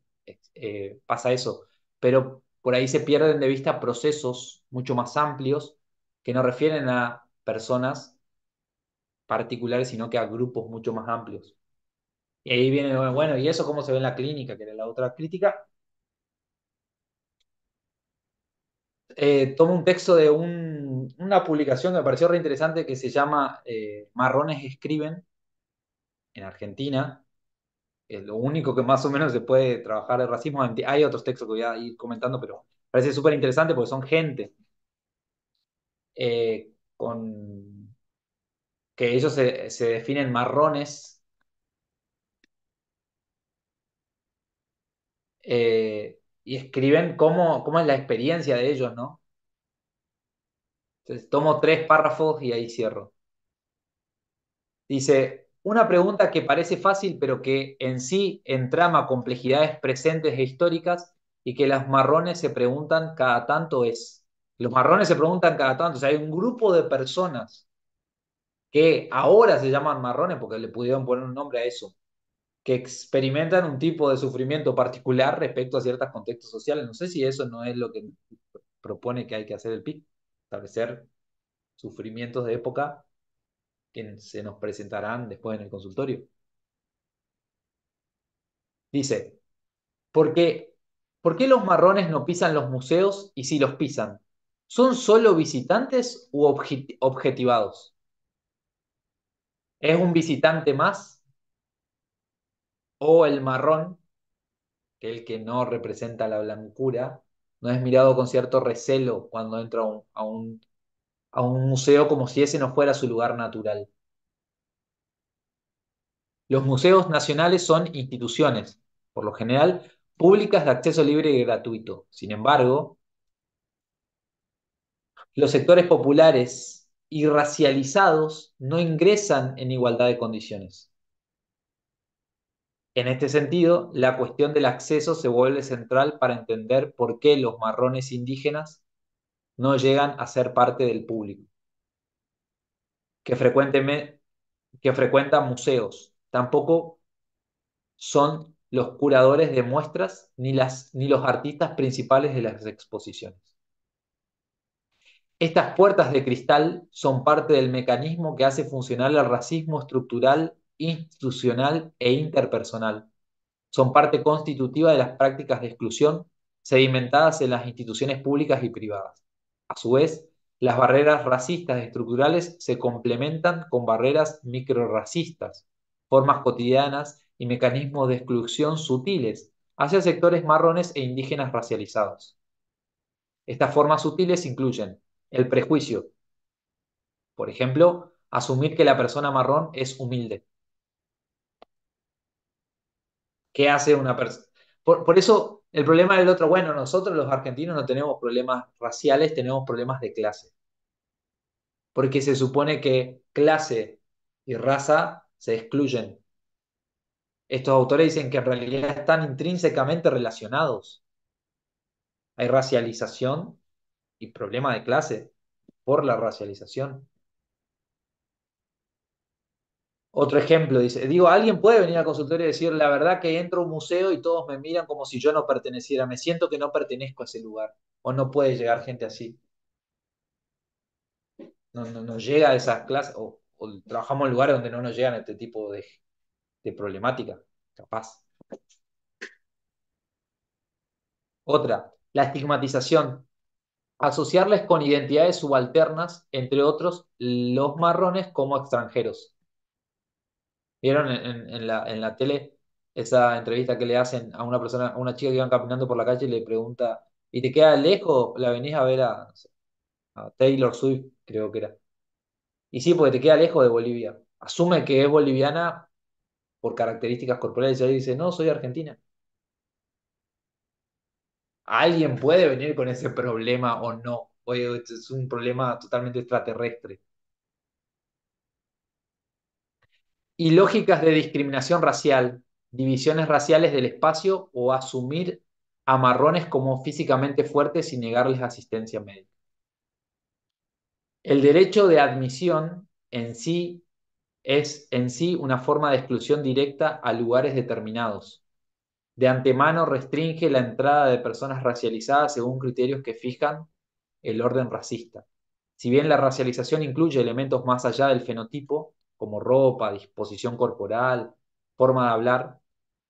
pasa eso, pero por ahí se pierden de vista procesos mucho más amplios que no refieren a personas particulares, sino que a grupos mucho más amplios. Y ahí viene, bueno, ¿y eso cómo se ve en la clínica? Que era la otra crítica. Tomo un texto de una publicación que me pareció re interesante que se llama Marrones escriben en Argentina. Lo único que más o menos se puede trabajar de racismo. Hay otros textos que voy a ir comentando, pero parece súper interesante porque son gente con que ellos se definen marrones y escriben cómo es la experiencia de ellos, ¿no? Entonces, tomo tres párrafos y ahí cierro. Dice, una pregunta que parece fácil, pero que en sí entrama complejidades presentes e históricas y que los marrones se preguntan cada tanto es. Los marrones se preguntan cada tanto, o sea, hay un grupo de personas que ahora se llaman marrones porque le pudieron poner un nombre a eso, que experimentan un tipo de sufrimiento particular respecto a ciertos contextos sociales. No sé si eso no es lo que propone que hay que hacer el PIC, establecer sufrimientos de época que se nos presentarán después en el consultorio. Dice, ¿por qué, ¿por qué los marrones no pisan los museos y si los pisan? ¿Son solo visitantes u objetivados? ¿Es un visitante más o el marrón, que es el que no representa la blancura, no es mirado con cierto recelo cuando entra a un museo como si ese no fuera su lugar natural? Los museos nacionales son instituciones, por lo general, públicas de acceso libre y gratuito. Sin embargo, los sectores populares y racializados no ingresan en igualdad de condiciones. En este sentido, la cuestión del acceso se vuelve central para entender por qué los marrones indígenas no llegan a ser parte del público, que, que frecuentan museos. Tampoco son los curadores de muestras ni los artistas principales de las exposiciones. Estas puertas de cristal son parte del mecanismo que hace funcionar el racismo estructural, institucional e interpersonal. Son parte constitutiva de las prácticas de exclusión sedimentadas en las instituciones públicas y privadas. A su vez, las barreras racistas estructurales se complementan con barreras microrracistas, formas cotidianas y mecanismos de exclusión sutiles hacia sectores marrones e indígenas racializados. Estas formas sutiles incluyen el prejuicio, por ejemplo, asumir que la persona marrón es humilde. ¿Qué hace una persona? Por eso el problema del otro, bueno, nosotros los argentinos no tenemos problemas raciales, tenemos problemas de clase. Porque se supone que clase y raza se excluyen. Estos autores dicen que en realidad están intrínsecamente relacionados. Hay racialización y problema de clase por la racialización. Otro ejemplo, dice, digo, alguien puede venir al consultorio y decir, la verdad que entro a un museo y todos me miran como si yo no perteneciera, me siento que no pertenezco a ese lugar, o no puede llegar gente así, no llega a esas clases, o trabajamos en lugares donde no nos llegan este tipo de problemática, capaz. Otra, la estigmatización, asociarles con identidades subalternas, entre otros, los marrones como extranjeros. ¿Vieron en la tele esa entrevista que le hacen a una persona, a una chica que iban caminando por la calle y le pregunta, ¿y te queda lejos? ¿La venís a ver a, no sé, a Taylor Swift, creo que era? Y sí, porque te queda lejos de Bolivia. Asume que es boliviana por características corporales y ahí dice, no, soy argentina. ¿Alguien puede venir con ese problema o no? Oye, este es un problema totalmente extraterrestre. Y lógicas de discriminación racial, divisiones raciales del espacio o asumir a marrones como físicamente fuertes y negarles asistencia médica. El derecho de admisión en sí es en sí una forma de exclusión directa a lugares determinados. De antemano restringe la entrada de personas racializadas según criterios que fijan el orden racista. Si bien la racialización incluye elementos más allá del fenotipo, como ropa, disposición corporal, forma de hablar,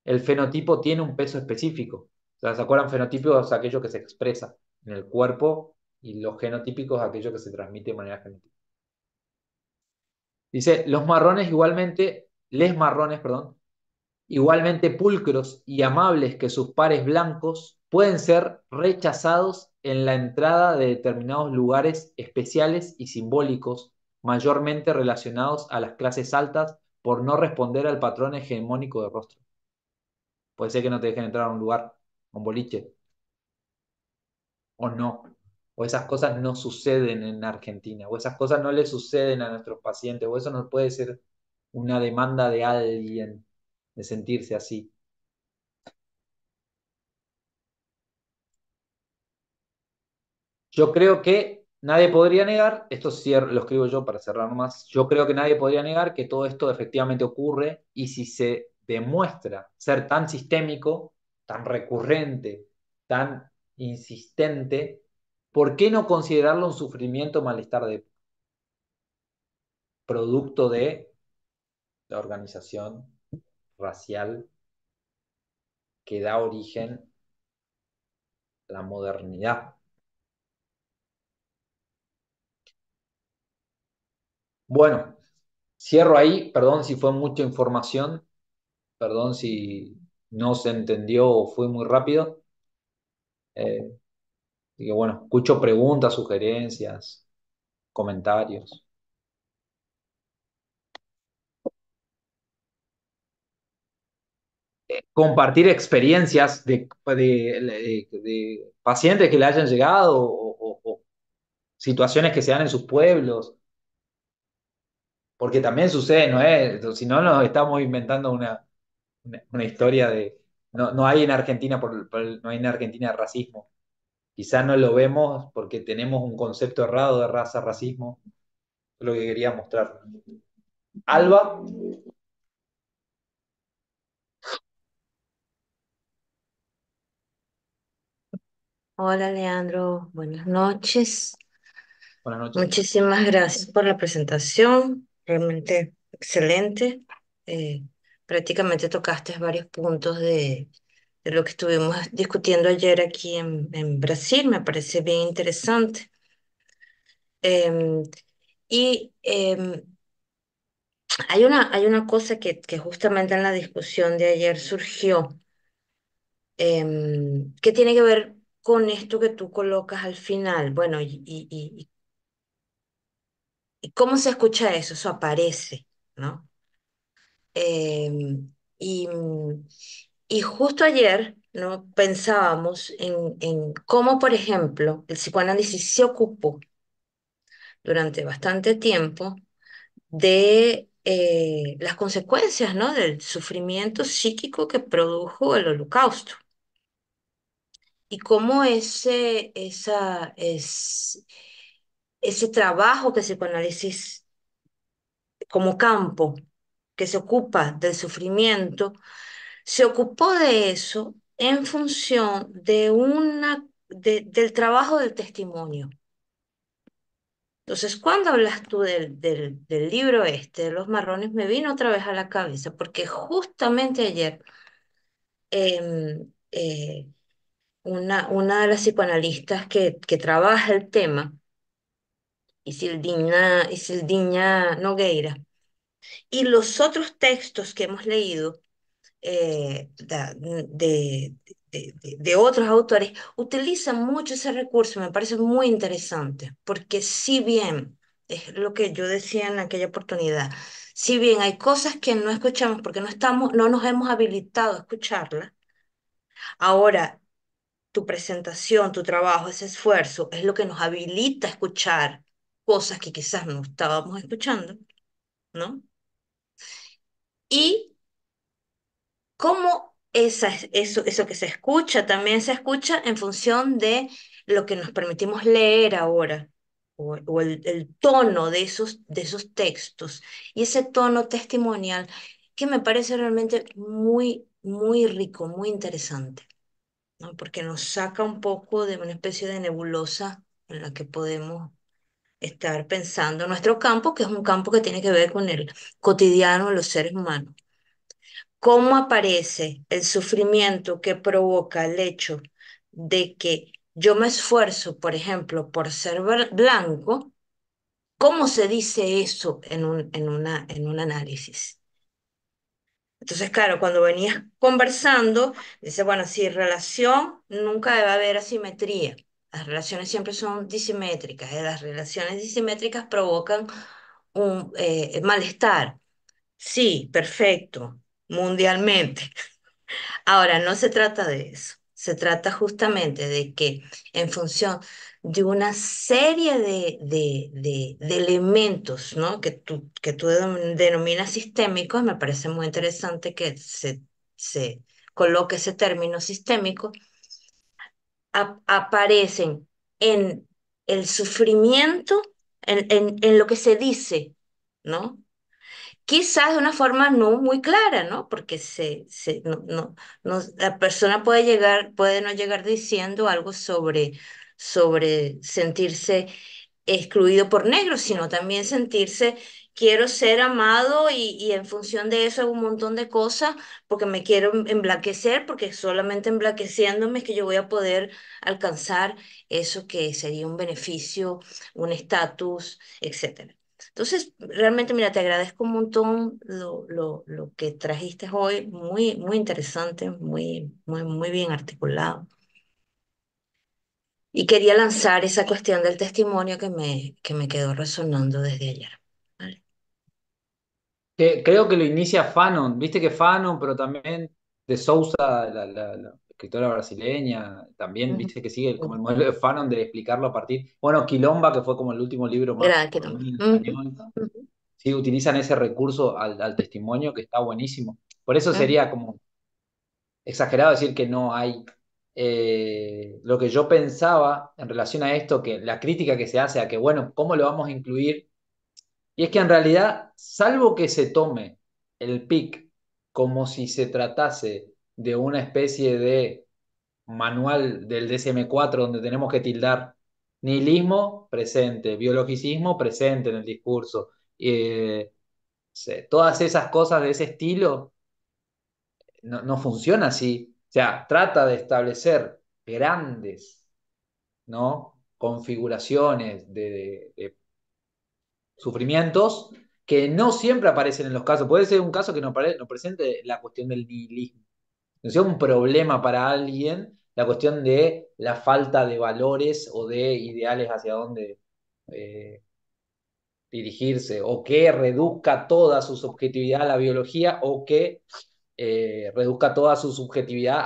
el fenotipo tiene un peso específico. O sea, ¿se acuerdan? Fenotipos aquello que se expresa en el cuerpo y los genotípicos aquello que se transmite de manera genética. Dice, los marrones igualmente, les marrones, perdón, igualmente pulcros y amables que sus pares blancos, pueden ser rechazados en la entrada de determinados lugares especiales y simbólicos, mayormente relacionados a las clases altas, por no responder al patrón hegemónico de rostro. Puede ser que no te dejen entrar a un lugar, a un boliche, o no. O esas cosas no suceden en Argentina, o esas cosas no le suceden a nuestros pacientes, o eso no puede ser una demanda de alguien de sentirse así. Yo creo que nadie podría negar, lo escribo yo para cerrar nomás, yo creo que nadie podría negar que todo esto efectivamente ocurre y si se demuestra ser tan sistémico, tan recurrente, tan insistente, ¿por qué no considerarlo un sufrimiento o malestar de producto de la organización racial que da origen a la modernidad? Bueno, cierro ahí, perdón si fue mucha información. Perdón si no se entendió o fue muy rápido. Así que bueno, escucho preguntas, sugerencias, comentarios. Compartir experiencias de pacientes que le hayan llegado o situaciones que se dan en sus pueblos, porque también sucede, ¿no es? Si no, nos estamos inventando una historia de... No, no hay en Argentina, no hay en Argentina racismo. Quizás no lo vemos porque tenemos un concepto errado de raza, racismo. Es lo que quería mostrar. Alba, Hola Leandro, buenas noches. buenas noches. Muchísimas gracias por la presentación, realmente excelente. Eh, Prácticamente tocaste varios puntos de lo que estuvimos discutiendo ayer aquí en Brasil, me parece bien interesante. Em, y hay una cosa que justamente en la discusión de ayer surgió, que tiene que ver con esto que tú colocas al final. Bueno, ¿y cómo se escucha eso? Eso aparece, ¿no? Y, y justo ayer, ¿no? Pensábamos en cómo, por ejemplo, el psicoanálisis se ocupó durante bastante tiempo de las consecuencias, ¿no? Del sufrimiento psíquico que produjo el Holocausto. Y cómo ese trabajo que el psicoanálisis como campo que se ocupa del sufrimiento, se ocupó de eso en función del trabajo del testimonio. Entonces, cuando hablas tú del libro este, de los marrones, me vino otra vez a la cabeza, porque justamente ayer una de las psicoanalistas que trabaja el tema, Isildinha Nogueira, y los otros textos que hemos leído, de otros autores, utilizan mucho ese recurso, me parece muy interesante, porque si bien, es lo que yo decía en aquella oportunidad, si bien hay cosas que no escuchamos porque no nos hemos habilitado a escucharlas, ahora tu presentación, tu trabajo, ese esfuerzo es lo que nos habilita a escuchar cosas que quizás no estábamos escuchando, ¿no? Y cómo eso que se escucha también se escucha en función de lo que nos permitimos leer ahora, o el tono de esos textos, y ese tono testimonial que me parece realmente muy, muy rico, muy interesante, ¿no? Porque nos saca un poco de una especie de nebulosa en la que podemos estar pensando nuestro campo, que es un campo que tiene que ver con el cotidiano de los seres humanos. ¿Cómo aparece el sufrimiento que provoca el hecho de que yo me esfuerzo, por ejemplo, por ser blanco? ¿Cómo se dice eso en un análisis? Entonces, claro, cuando venías conversando, dice, bueno, si relación, nunca debe haber asimetría. Las relaciones siempre son disimétricas. Las relaciones disimétricas provocan un malestar. Sí, perfecto, mundialmente. Ahora, no se trata de eso. Se trata justamente de que en función de una serie de elementos, ¿no? Que tú denominas sistémicos, me parece muy interesante que se coloque ese término sistémico, aparecen en el sufrimiento, en lo que se dice, ¿no? Quizás de una forma no muy clara, ¿no? Porque la persona puede llegar, puede no llegar diciendo algo sobre sentirse excluido por negro, sino también sentirse, quiero ser amado y en función de eso hago un montón de cosas porque me quiero emblanquecer, porque solamente emblanqueciéndome es que yo voy a poder alcanzar eso que sería un beneficio, un estatus, etcétera. Entonces, realmente, mira, te agradezco un montón lo que trajiste hoy, muy, muy interesante, muy, muy, muy bien articulado. Y quería lanzar esa cuestión del testimonio que me quedó resonando desde ayer. ¿Vale? Creo que lo inicia Fanon, viste que Fanon, pero también de Souza, la escritora brasileña, también Ujú. viste que sigue como el modelo de Fanon de explicarlo a partir, bueno, Quilomba, que fue como el último libro más Gracias, Tomás. conocido en Ujú, español, ujú, sí utilizan ese recurso al testimonio que está buenísimo. Por eso ujú. sería como exagerado decir que no hay. Lo que yo pensaba en relación a esto, que la crítica que se hace a que, bueno, ¿cómo lo vamos a incluir? Y es que en realidad, salvo que se tome el PIC como si se tratase de una especie de manual del DSM-4 donde tenemos que tildar nihilismo presente, biologicismo presente en el discurso, todas esas cosas de ese estilo, no funciona así. O sea, trata de establecer grandes, ¿no? Configuraciones de sufrimientos que no siempre aparecen en los casos. Puede ser un caso que no presente la cuestión del nihilismo, no sea un problema para alguien la cuestión de la falta de valores o de ideales hacia dónde eh, dirigirse, o que reduzca toda su subjetividad a la biología, o que reduzca toda su subjetividad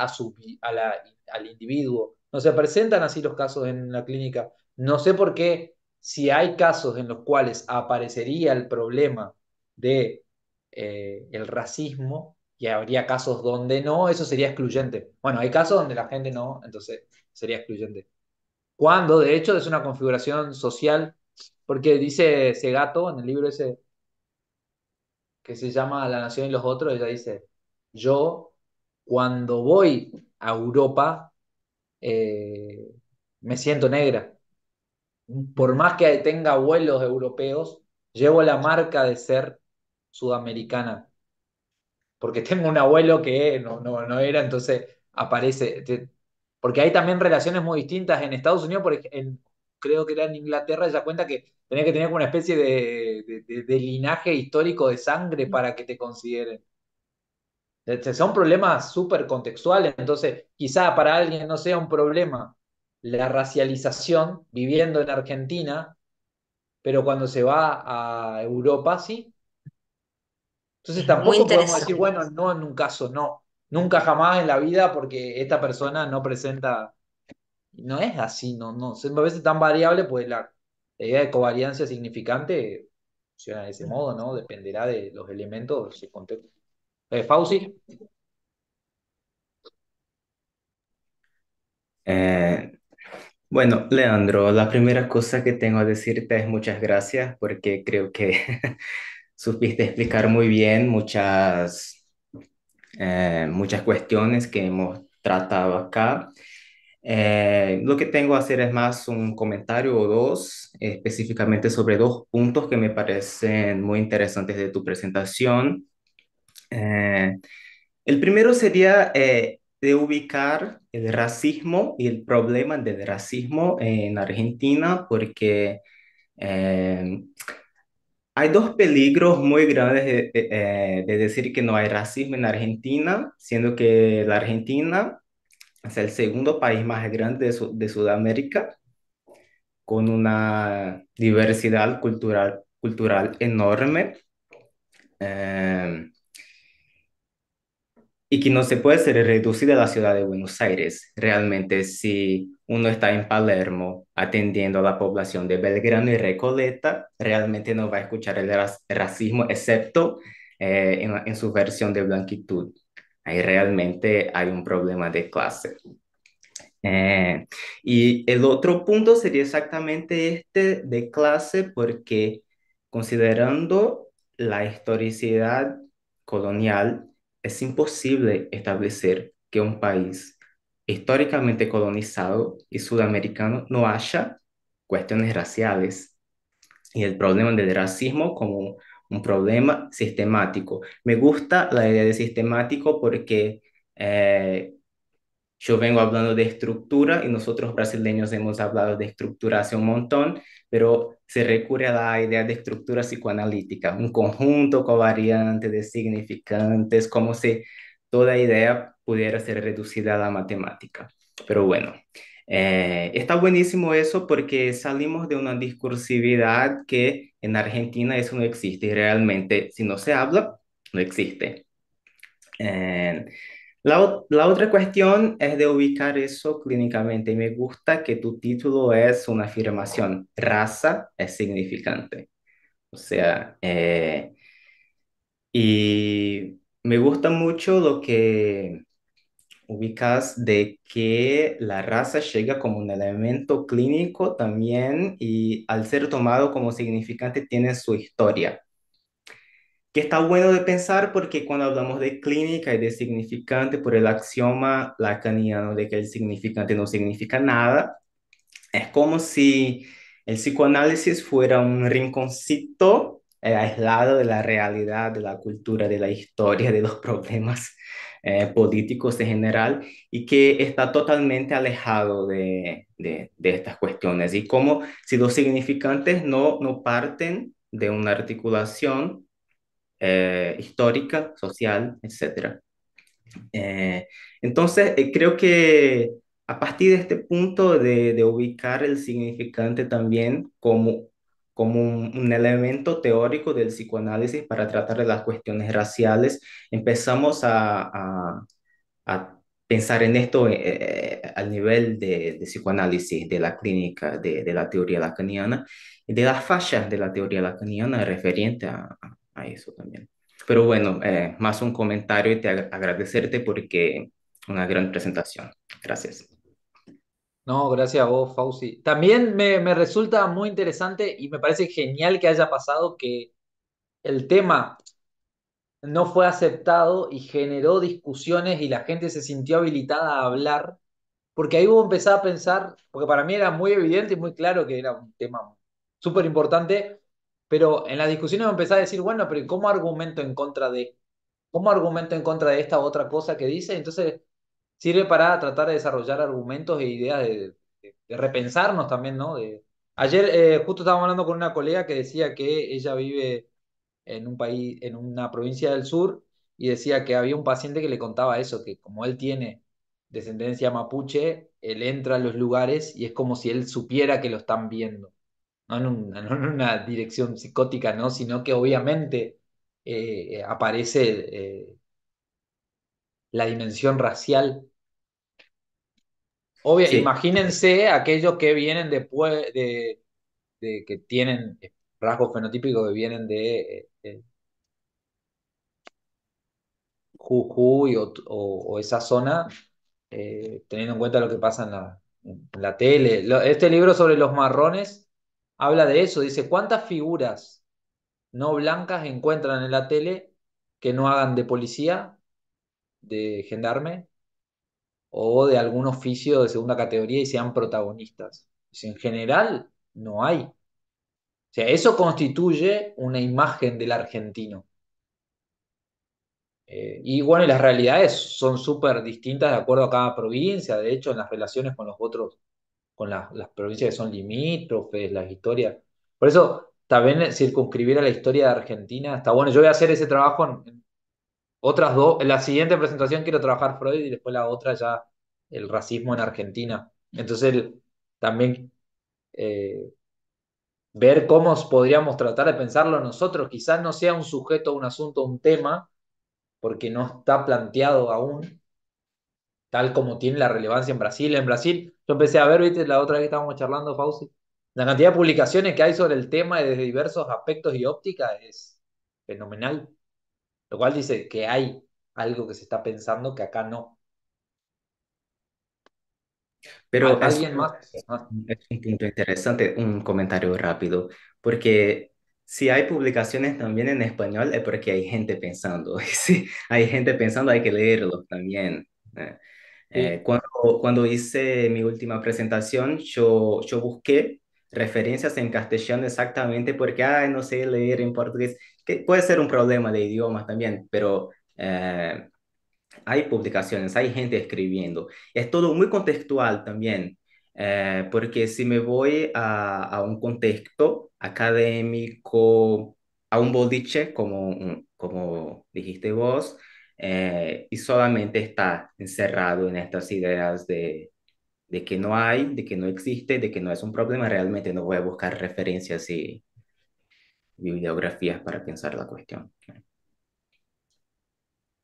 al individuo. No se presentan así los casos en la clínica. No sé por qué, si hay casos en los cuales aparecería el problema de el racismo y habría casos donde no, eso sería excluyente. Bueno, hay casos donde la gente no, entonces sería excluyente. Cuando de hecho es una configuración social, porque dice Segato en el libro ese que se llama La Nación y los Otros, ella dice, yo cuando voy a Europa eh, me siento negra. Por más que tenga abuelos europeos, llevo la marca de ser sudamericana, porque tengo un abuelo que no era, entonces aparece. Porque hay también relaciones muy distintas en Estados Unidos, creo que era en Inglaterra, ella cuenta que tenés que tener como una especie de linaje histórico de sangre para que te consideren. Son problemas súper contextuales, entonces quizá para alguien no sea un problema la racialización viviendo en Argentina, pero cuando se va a Europa sí. Entonces Es muy tampoco podemos decir, interesante. bueno, no en un caso, no, nunca jamás en la vida porque esta persona no presenta. no es así, a veces tan variable, pues la idea de covariancia significante funciona de ese modo, ¿no? Dependerá de los elementos, su contexto. Fauci, Eh, bueno, Leandro, la primera cosa que tengo a decirte es muchas gracias porque creo que supiste explicar muy bien muchas cuestiones que hemos tratado acá. Lo que tengo a hacer es más un comentario o dos, específicamente sobre dos puntos que me parecen muy interesantes de tu presentación. Eh, el primero sería de ubicar el racismo y el problema del racismo en Argentina, porque eh, hay dos peligros muy grandes de decir que no hay racismo en Argentina, siendo que la Argentina es el segundo país más grande de Sudamérica, con una diversidad cultural enorme. Eh, y que no se puede ser reducida a la ciudad de Buenos Aires. Realmente, si uno está en Palermo atendiendo a la población de Belgrano y Recoleta, realmente no va a escuchar el racismo, excepto en su versión de blanquitud. Ahí realmente hay un problema de clase. Eh, y el otro punto sería exactamente este de clase, porque considerando la historicidad colonial, es imposible establecer que un país históricamente colonizado y sudamericano no haya cuestiones raciales y el problema del racismo como un problema sistemático. Me gusta la idea de sistemático porque yo vengo hablando de estructura y nosotros brasileños hemos hablado de estructura hace un montón, pero se recurre a la idea de estructura psicoanalítica, un conjunto covariante de significantes, como si toda idea pudiera ser reducida a la matemática. Pero bueno, está buenísimo eso porque salimos de una discursividad que en Argentina eso no existe y realmente si no se habla, no existe. Eh, la otra cuestión es de ubicar eso clínicamente. Y me gusta que tu título es una afirmación. Raza es significante. O sea, y me gusta mucho lo que ubicas de que la raza llega como un elemento clínico también y al ser tomado como significante tiene su historia que está bueno de pensar porque cuando hablamos de clínica y de significante por el axioma lacaniano de que el significante no significa nada, es como si el psicoanálisis fuera un rinconcito aislado de la realidad, de la cultura, de la historia, de los problemas políticos en general y que está totalmente alejado de estas cuestiones. Y como si los significantes no parten de una articulación histórica, social, etcétera. Eh, entonces, creo que a partir de este punto de ubicar el significante también como un elemento teórico del psicoanálisis para tratar de las cuestiones raciales, empezamos a pensar en esto al nivel de psicoanálisis, de la clínica, de la teoría lacaniana y de las fallas de la teoría lacaniana referente a eso también. Pero bueno, más un comentario y agradecerte porque una gran presentación. Gracias. no, gracias a vos, Fauci. También me resulta muy interesante y me parece genial que haya pasado que el tema no fue aceptado y generó discusiones y la gente se sintió habilitada a hablar, porque ahí vos empezás a pensar, porque para mí era muy evidente y muy claro que era un tema súper importante, pero en las discusiones me empezás a decir, bueno, pero ¿cómo argumento en contra de? ¿Cómo argumento en contra de esta otra cosa que dice? Entonces sirve para tratar de desarrollar argumentos e ideas de repensarnos también, ¿no? Ayer justo estábamos hablando con una colega que decía que ella vive en un país, en una provincia del sur, y decía que había un paciente que le contaba eso, que como él tiene descendencia mapuche, él entra a los lugares y es como si él supiera que lo están viendo, no en una dirección psicótica, ¿no? Sino que obviamente aparece la dimensión racial Obvio, Sí, imagínense aquellos que vienen después de que tienen rasgos fenotípicos que vienen de Jujuy o esa zona, teniendo en cuenta lo que pasa en la tele. Este libro sobre los marrones habla de eso, dice, ¿cuántas figuras no blancas encuentran en la tele que no hagan de policía, de gendarme o de algún oficio de segunda categoría y sean protagonistas? Dice, en general, no hay. O sea, eso constituye una imagen del argentino. Y bueno, y las realidades son súper distintas de acuerdo a cada provincia, de hecho, en las relaciones con los otros, con las provincias que son limítrofes, las historias. Por eso, también circunscribir a la historia de Argentina está bueno. Yo voy a hacer ese trabajo en otras dos. En la siguiente presentación quiero trabajar Freud y después la otra ya el racismo en Argentina. Entonces, también eh, ver cómo podríamos tratar de pensarlo nosotros. Quizás no sea un sujeto, un asunto, un tema, porque no está planteado aún tal como tiene la relevancia en Brasil. En Brasil, yo empecé a ver, viste, la otra vez que estábamos charlando, Fauci, la cantidad de publicaciones que hay sobre el tema desde diversos aspectos y ópticas es fenomenal, lo cual dice que hay algo que se está pensando que acá no. pero ¿Alguien más? Ah, es un punto interesante, un comentario rápido, porque si hay publicaciones también en español es porque hay gente pensando. Y si hay gente pensando, hay que leerlos también. Eh, sí. cuando hice mi última presentación, yo busqué referencias en castellano exactamente porque, ay, no sé leer en portugués, que puede ser un problema de idiomas también, pero hay publicaciones, hay gente escribiendo. Es todo muy contextual también, porque si me voy a un contexto académico, a un boliche, como dijiste vos, y solamente está encerrado en estas ideas de que no hay, de que no existe, de que no es un problema, realmente no voy a buscar referencias y bibliografías para pensar la cuestión.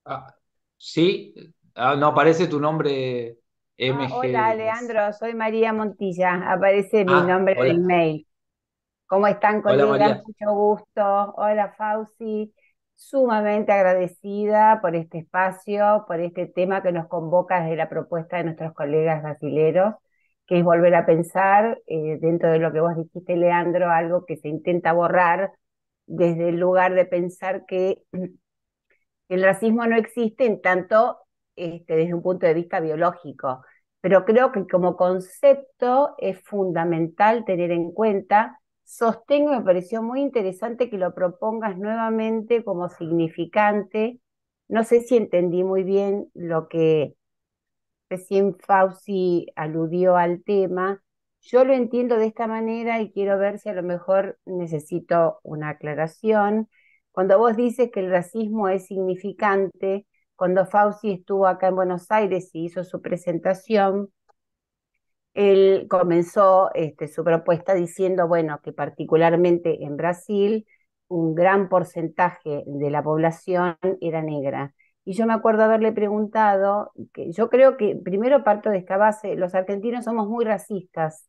Ah, sí. Ah, no aparece tu nombre Ah, hola, MG. Leandro, soy María Montilla. Aparece mi Ah, nombre de hola. email. ¿Cómo están, Hola colegas? María. Mucho gusto. Hola, Fauci. Sumamente agradecida por este espacio, por este tema que nos convoca desde la propuesta de nuestros colegas brasileros, que es volver a pensar, dentro de lo que vos dijiste, Leandro, algo que se intenta borrar desde el lugar de pensar que el racismo no existe en tanto desde un punto de vista biológico, pero creo que como concepto es fundamental tener en cuenta. Sostengo, me pareció muy interesante que lo propongas nuevamente como significante. No sé si entendí muy bien lo que recién Fauci aludió al tema. Yo lo entiendo de esta manera y quiero ver si a lo mejor necesito una aclaración. Cuando vos dices que el racismo es significante, cuando Fauci estuvo acá en Buenos Aires y hizo su presentación, él comenzó su propuesta diciendo, bueno, que particularmente en Brasil un gran porcentaje de la población era negra. Y yo me acuerdo haberle preguntado, que yo creo que primero parto de esta base, los argentinos somos muy racistas,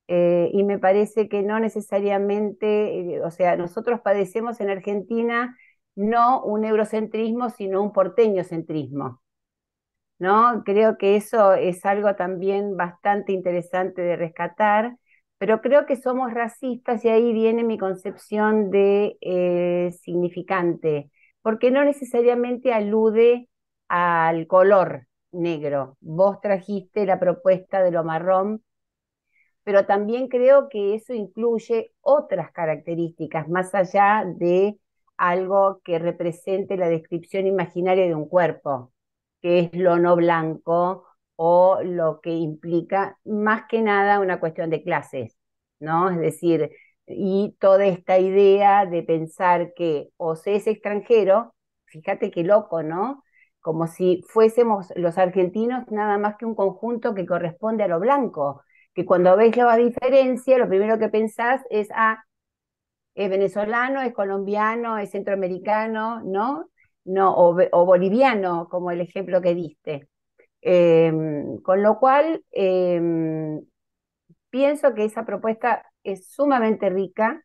y me parece que no necesariamente, o sea, nosotros padecemos en Argentina no un eurocentrismo, sino un porteñocentrismo, ¿no? Creo que eso es algo también bastante interesante de rescatar, pero creo que somos racistas y ahí viene mi concepción de significante, porque no necesariamente alude al color negro. Vos trajiste la propuesta de lo marrón, pero también creo que eso incluye otras características, más allá de algo que represente la descripción imaginaria de un cuerpo, que es lo no blanco o lo que implica más que nada una cuestión de clases, ¿no? Es decir, y toda esta idea de pensar que o se es extranjero, fíjate qué loco, ¿no? Como si fuésemos los argentinos nada más que un conjunto que corresponde a lo blanco, que cuando ves la diferencia, lo primero que pensás es, ah, es venezolano, es colombiano, es centroamericano, ¿no? No, o boliviano, como el ejemplo que diste. Con lo cual, pienso que esa propuesta es sumamente rica.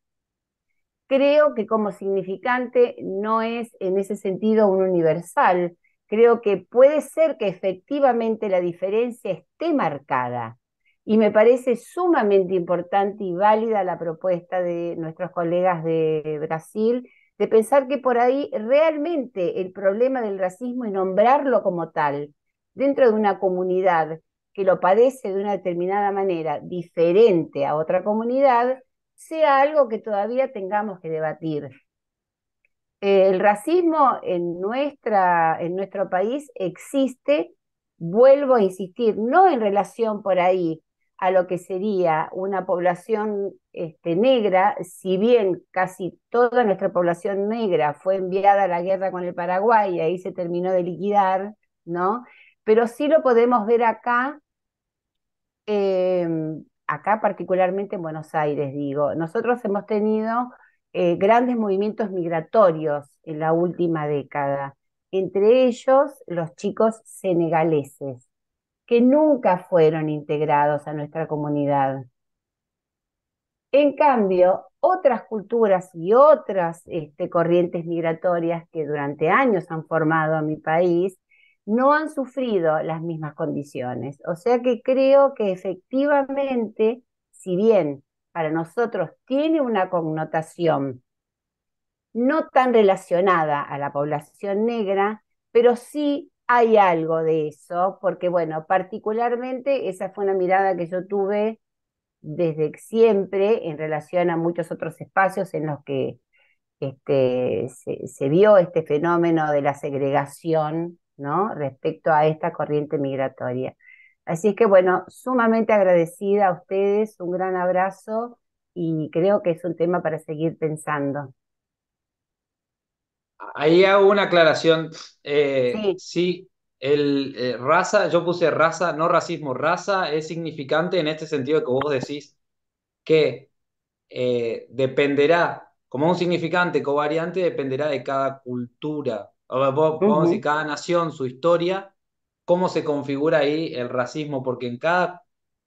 Creo que como significante no es en ese sentido un universal. Creo que puede ser que efectivamente la diferencia esté marcada. Y me parece sumamente importante y válida la propuesta de nuestros colegas de Brasil de pensar que por ahí realmente el problema del racismo y nombrarlo como tal dentro de una comunidad que lo padece de una determinada manera diferente a otra comunidad sea algo que todavía tengamos que debatir. El racismo en nuestro país existe, vuelvo a insistir, no en relación por ahí a lo que sería una población negra, si bien casi toda nuestra población negra fue enviada a la guerra con el Paraguay y ahí se terminó de liquidar, ¿no? Pero sí lo podemos ver acá eh, acá particularmente en Buenos Aires, digo, nosotros hemos tenido grandes movimientos migratorios en la última década, entre ellos los chicos senegaleses, que nunca fueron integrados a nuestra comunidad. En cambio, otras culturas y otras corrientes migratorias que durante años han formado a mi país no han sufrido las mismas condiciones. O sea que creo que efectivamente, si bien para nosotros tiene una connotación no tan relacionada a la población negra, pero sí hay algo de eso, porque bueno, particularmente esa fue una mirada que yo tuve desde siempre en relación a muchos otros espacios en los que se vio este fenómeno de la segregación, ¿no? Respecto a esta corriente migratoria. Así es que, bueno, sumamente agradecida a ustedes, un gran abrazo y creo que es un tema para seguir pensando. Ahí hago una aclaración. Sí, Sí, raza, yo puse raza, no racismo. Raza es significante en este sentido que vos decís que dependerá, como un significante covariante, dependerá de cada cultura. Vamos a decir, ujú, cada nación, su historia, cómo se configura ahí el racismo, porque en cada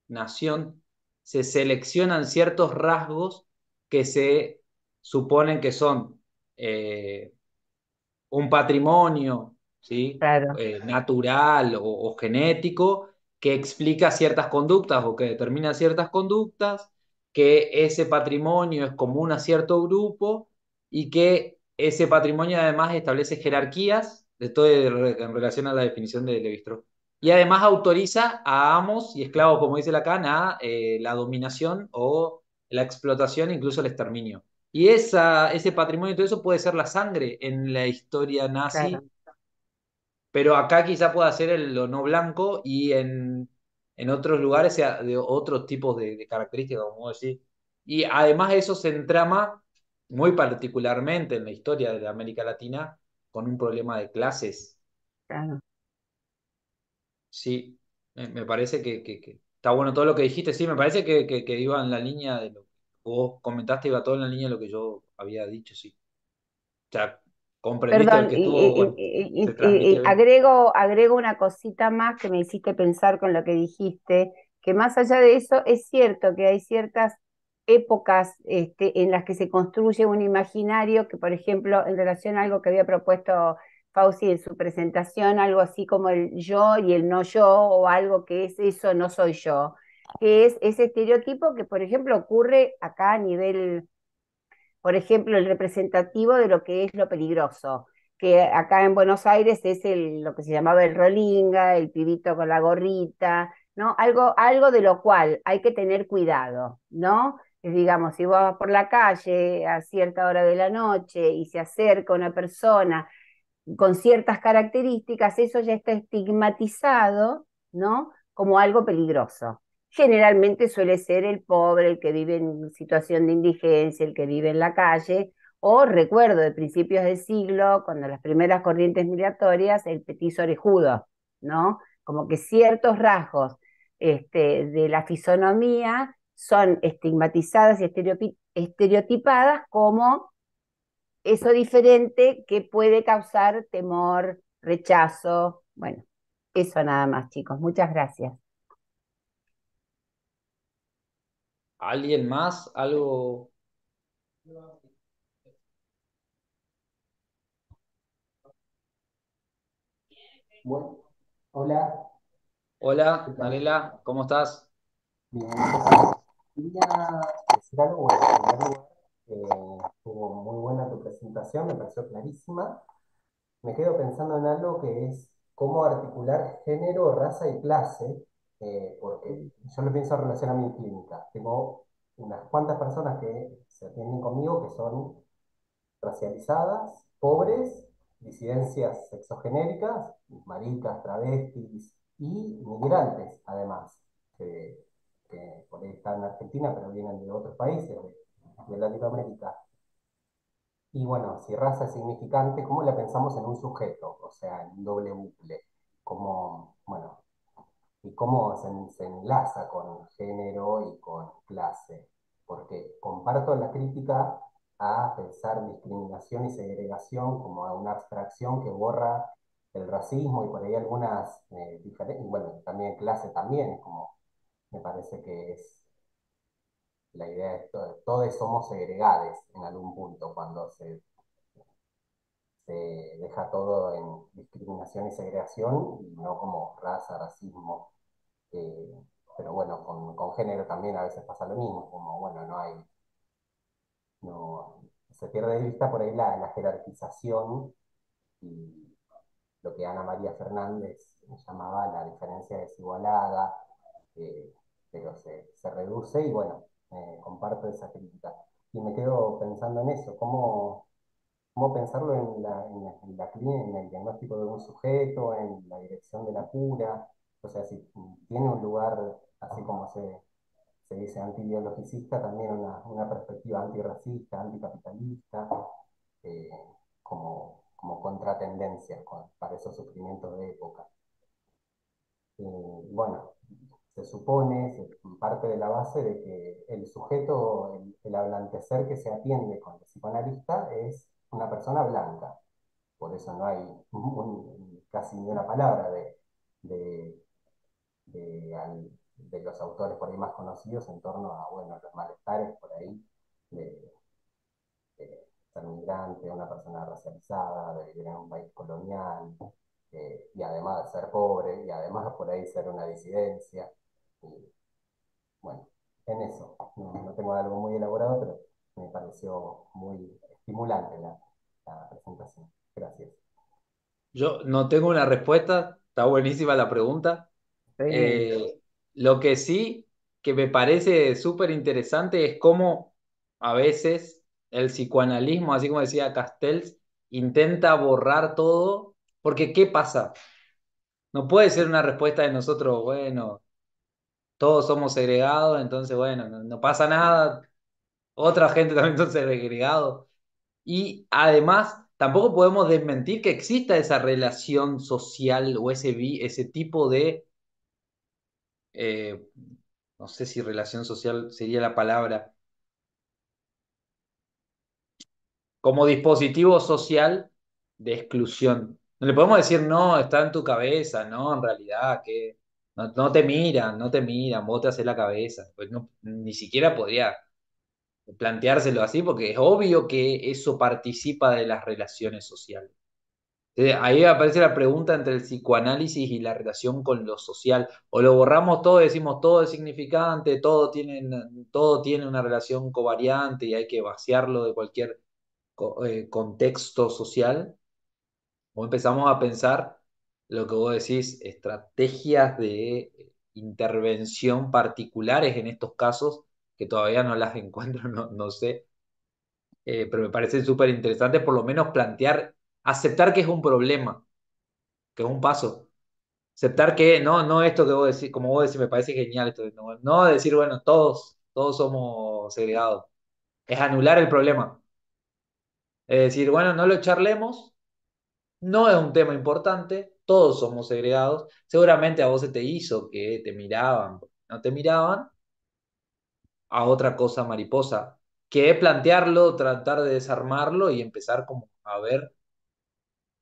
nación se seleccionan ciertos rasgos que se suponen que son un patrimonio, ¿sí? claro, Natural o genético que explica ciertas conductas o que determina ciertas conductas, que ese patrimonio es común a cierto grupo y que ese patrimonio además establece jerarquías, esto en relación a la definición de Levi-Strauss, y además autoriza a amos y esclavos, como dice Lacan, a la dominación o la explotación, incluso el exterminio. Y ese patrimonio y todo eso puede ser la sangre en la historia claro. nazi, pero acá quizá pueda ser lo no blanco y en otros lugares sea de otros tipos de características, como vos decís. Y además eso se entrama muy particularmente en la historia de América Latina con un problema de clases. Claro. Sí, me parece que está bueno todo lo que dijiste. Sí, me parece que iba en la línea de lo que vos comentaste, iba todo en la línea de lo que yo había dicho, sí. O sea, comprendiste el Perdón, que estuvo, bueno, se transmite bien. agrego una cosita más que me hiciste pensar con lo que dijiste, que más allá de eso es cierto que hay ciertas épocas en las que se construye un imaginario que, por ejemplo, en relación a algo que había propuesto Fauci en su presentación, algo así como el yo y el no yo, o algo que es eso no soy yo, que es ese estereotipo que, por ejemplo, ocurre acá a nivel por ejemplo, el representativo de lo que es lo peligroso, que acá en Buenos Aires es lo que se llamaba el rolinga, el pibito con la gorrita, ¿no? Algo de lo cual hay que tener cuidado, ¿no? Digamos, si vos vas por la calle a cierta hora de la noche y se acerca una persona con ciertas características, eso ya está estigmatizado, ¿no? Como algo peligroso. Generalmente suele ser el pobre, el que vive en situación de indigencia, el que vive en la calle, o recuerdo de principios del siglo, cuando las primeras corrientes migratorias, el petiso orejudo, ¿no? Como que ciertos rasgos de la fisonomía son estigmatizadas y estereotipadas como eso diferente que puede causar temor, rechazo, bueno. Eso nada más, chicos. Muchas gracias. ¿Alguien más? ¿Algo? Bueno, hola, ¿qué Hola, tal? Narela, ¿cómo estás? Bien, quería decir algo. Bueno, en primer lugar, estuvo muy buena tu presentación, me pareció clarísima. Me quedo pensando en algo que es cómo articular género, raza y clase, porque yo lo pienso en relación a mi clínica. Tengo unas cuantas personas que se atienden conmigo que son racializadas, pobres, disidencias sexogenéricas, maricas, travestis y migrantes, además, que por ahí están en Argentina, pero vienen de otros países, de Latinoamérica. Y bueno, si raza es significante, ¿cómo la pensamos en un sujeto? O sea, en un doble bucle. Como, bueno, y cómo se enlaza con género y con clase, porque comparto la crítica a pensar discriminación y segregación como a una abstracción que borra el racismo y por ahí algunas diferencias, bueno, también clase también, como me parece que es la idea de todos somos segregados en algún punto cuando se deja todo en discriminación y segregación y no como raza, racismo. Eh, pero bueno, con género también a veces pasa lo mismo, como bueno, no hay, no, se pierde de vista por ahí la jerarquización y lo que Ana María Fernández llamaba la diferencia desigualada, eh, pero se reduce y bueno, comparto esa crítica. Y me quedo pensando en eso, cómo pensarlo en el diagnóstico de un sujeto, en la dirección de la cura, o sea, si tiene un lugar, así como se dice antibiologicista, también una perspectiva antirracista, anticapitalista, eh, como contratendencia para esos sufrimientos de época. Bueno, se supone, se parte de la base de que el sujeto, el hablantecer que se atiende con el psicoanalista es una persona blanca. Por eso no hay casi ni una palabra de, de los autores por ahí más conocidos en torno a, bueno, los malestares por ahí de ser migrante, una persona racializada, de vivir en un país colonial, y además de ser pobre, y además por ahí ser una disidencia. Y bueno, en eso, no tengo algo muy elaborado, pero me pareció muy estimulante la presentación. Gracias. Yo no tengo una respuesta, está buenísima la pregunta. Sí. Eh, lo que sí que me parece súper interesante es cómo a veces el psicoanalismo, así como decía Castells, intenta borrar todo, porque ¿qué pasa? No puede ser una respuesta de nosotros, bueno, todos somos segregados, entonces bueno, no pasa nada, otra gente también son segregados. Y además, tampoco podemos desmentir que exista esa relación social o ese tipo de, eh, no sé si relación social sería la palabra, como dispositivo social de exclusión. No le podemos decir, no, está en tu cabeza, no, en realidad, que no te miran, vos te haces la cabeza. Pues no, ni siquiera podría planteárselo así, porque es obvio que eso participa de las relaciones sociales. Ahí aparece la pregunta entre el psicoanálisis y la relación con lo social. O lo borramos todo, decimos todo es significante, todo tiene una relación covariante y hay que vaciarlo de cualquier contexto social. O empezamos a pensar lo que vos decís, estrategias de intervención particulares en estos casos, que todavía no las encuentro, no sé, pero me parece súper interesante por lo menos plantear, aceptar que es un problema, que es un paso. Aceptar que no esto que vos decís, como vos decís, me parece genial esto, no decir, bueno, todos somos segregados. Es anular el problema. Es decir, bueno, no lo charlemos, no es un tema importante, todos somos segregados. Seguramente a vos se te hizo que te miraban, no te miraban, a otra cosa mariposa, que es plantearlo, tratar de desarmarlo y empezar como a ver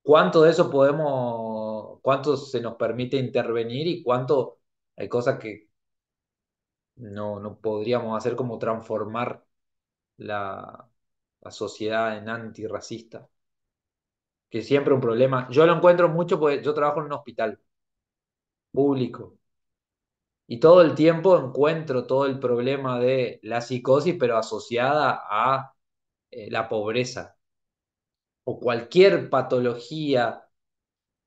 cuánto de eso podemos cuánto se nos permite intervenir y cuánto hay cosas que no podríamos hacer, como transformar la, la sociedad en antirracista, que siempre un problema. Yo lo encuentro mucho porque yo trabajo en un hospital público y todo el tiempo encuentro todo el problema de la psicosis, pero asociada a la pobreza o cualquier patología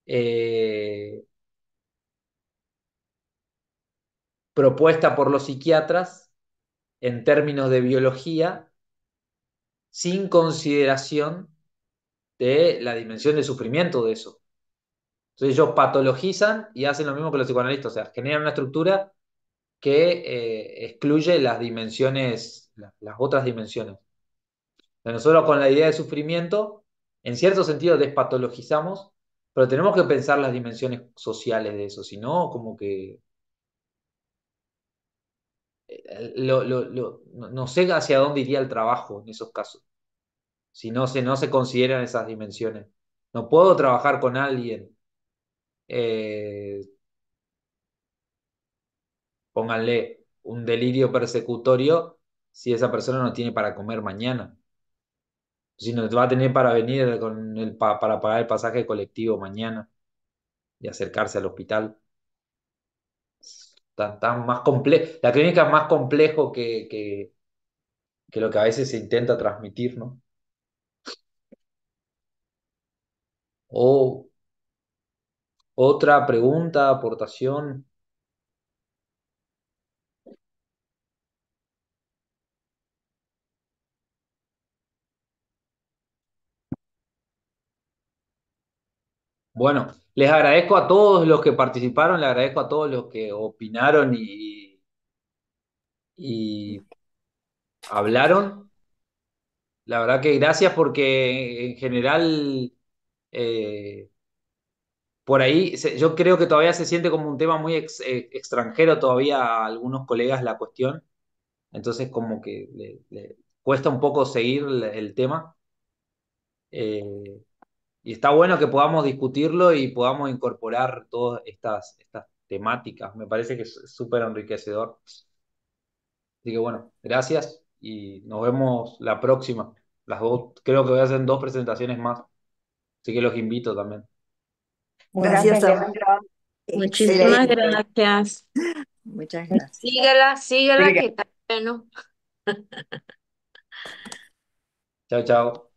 eh, propuesta por los psiquiatras en términos de biología, sin consideración de la dimensión de sufrimiento de eso. Entonces ellos patologizan y hacen lo mismo que los psicoanalistas, o sea, generan una estructura que excluye las dimensiones, las otras dimensiones. Nosotros con la idea de sufrimiento, en cierto sentido despatologizamos, pero tenemos que pensar las dimensiones sociales de eso, si no, como que no sé hacia dónde iría el trabajo en esos casos, si no se consideran esas dimensiones. No puedo trabajar con alguien, eh, pónganle un delirio persecutorio, si esa persona no tiene para comer mañana. Si no va a tener para venir para pagar el pasaje colectivo mañana y acercarse al hospital. Tan más complejo. La clínica es más complejo que lo que a veces se intenta transmitir, ¿no? O otra pregunta, aportación. Bueno, les agradezco a todos los que participaron, les agradezco a todos los que opinaron y hablaron. La verdad que gracias porque en general eh, por ahí yo creo que todavía se siente como un tema muy extranjero todavía a algunos colegas la cuestión, entonces como que le cuesta un poco seguir el tema. Eh, y está bueno que podamos discutirlo y podamos incorporar todas estas temáticas. Me parece que es súper enriquecedor. Así que bueno, gracias y nos vemos la próxima. Las dos, creo que voy a hacer dos presentaciones más, así que los invito también. Gracias, Gracias, Samuel. Leandro. Muchísimas Excelente. gracias. Muchas gracias. Sígala, Obrigada. que está bueno. Chao, chao.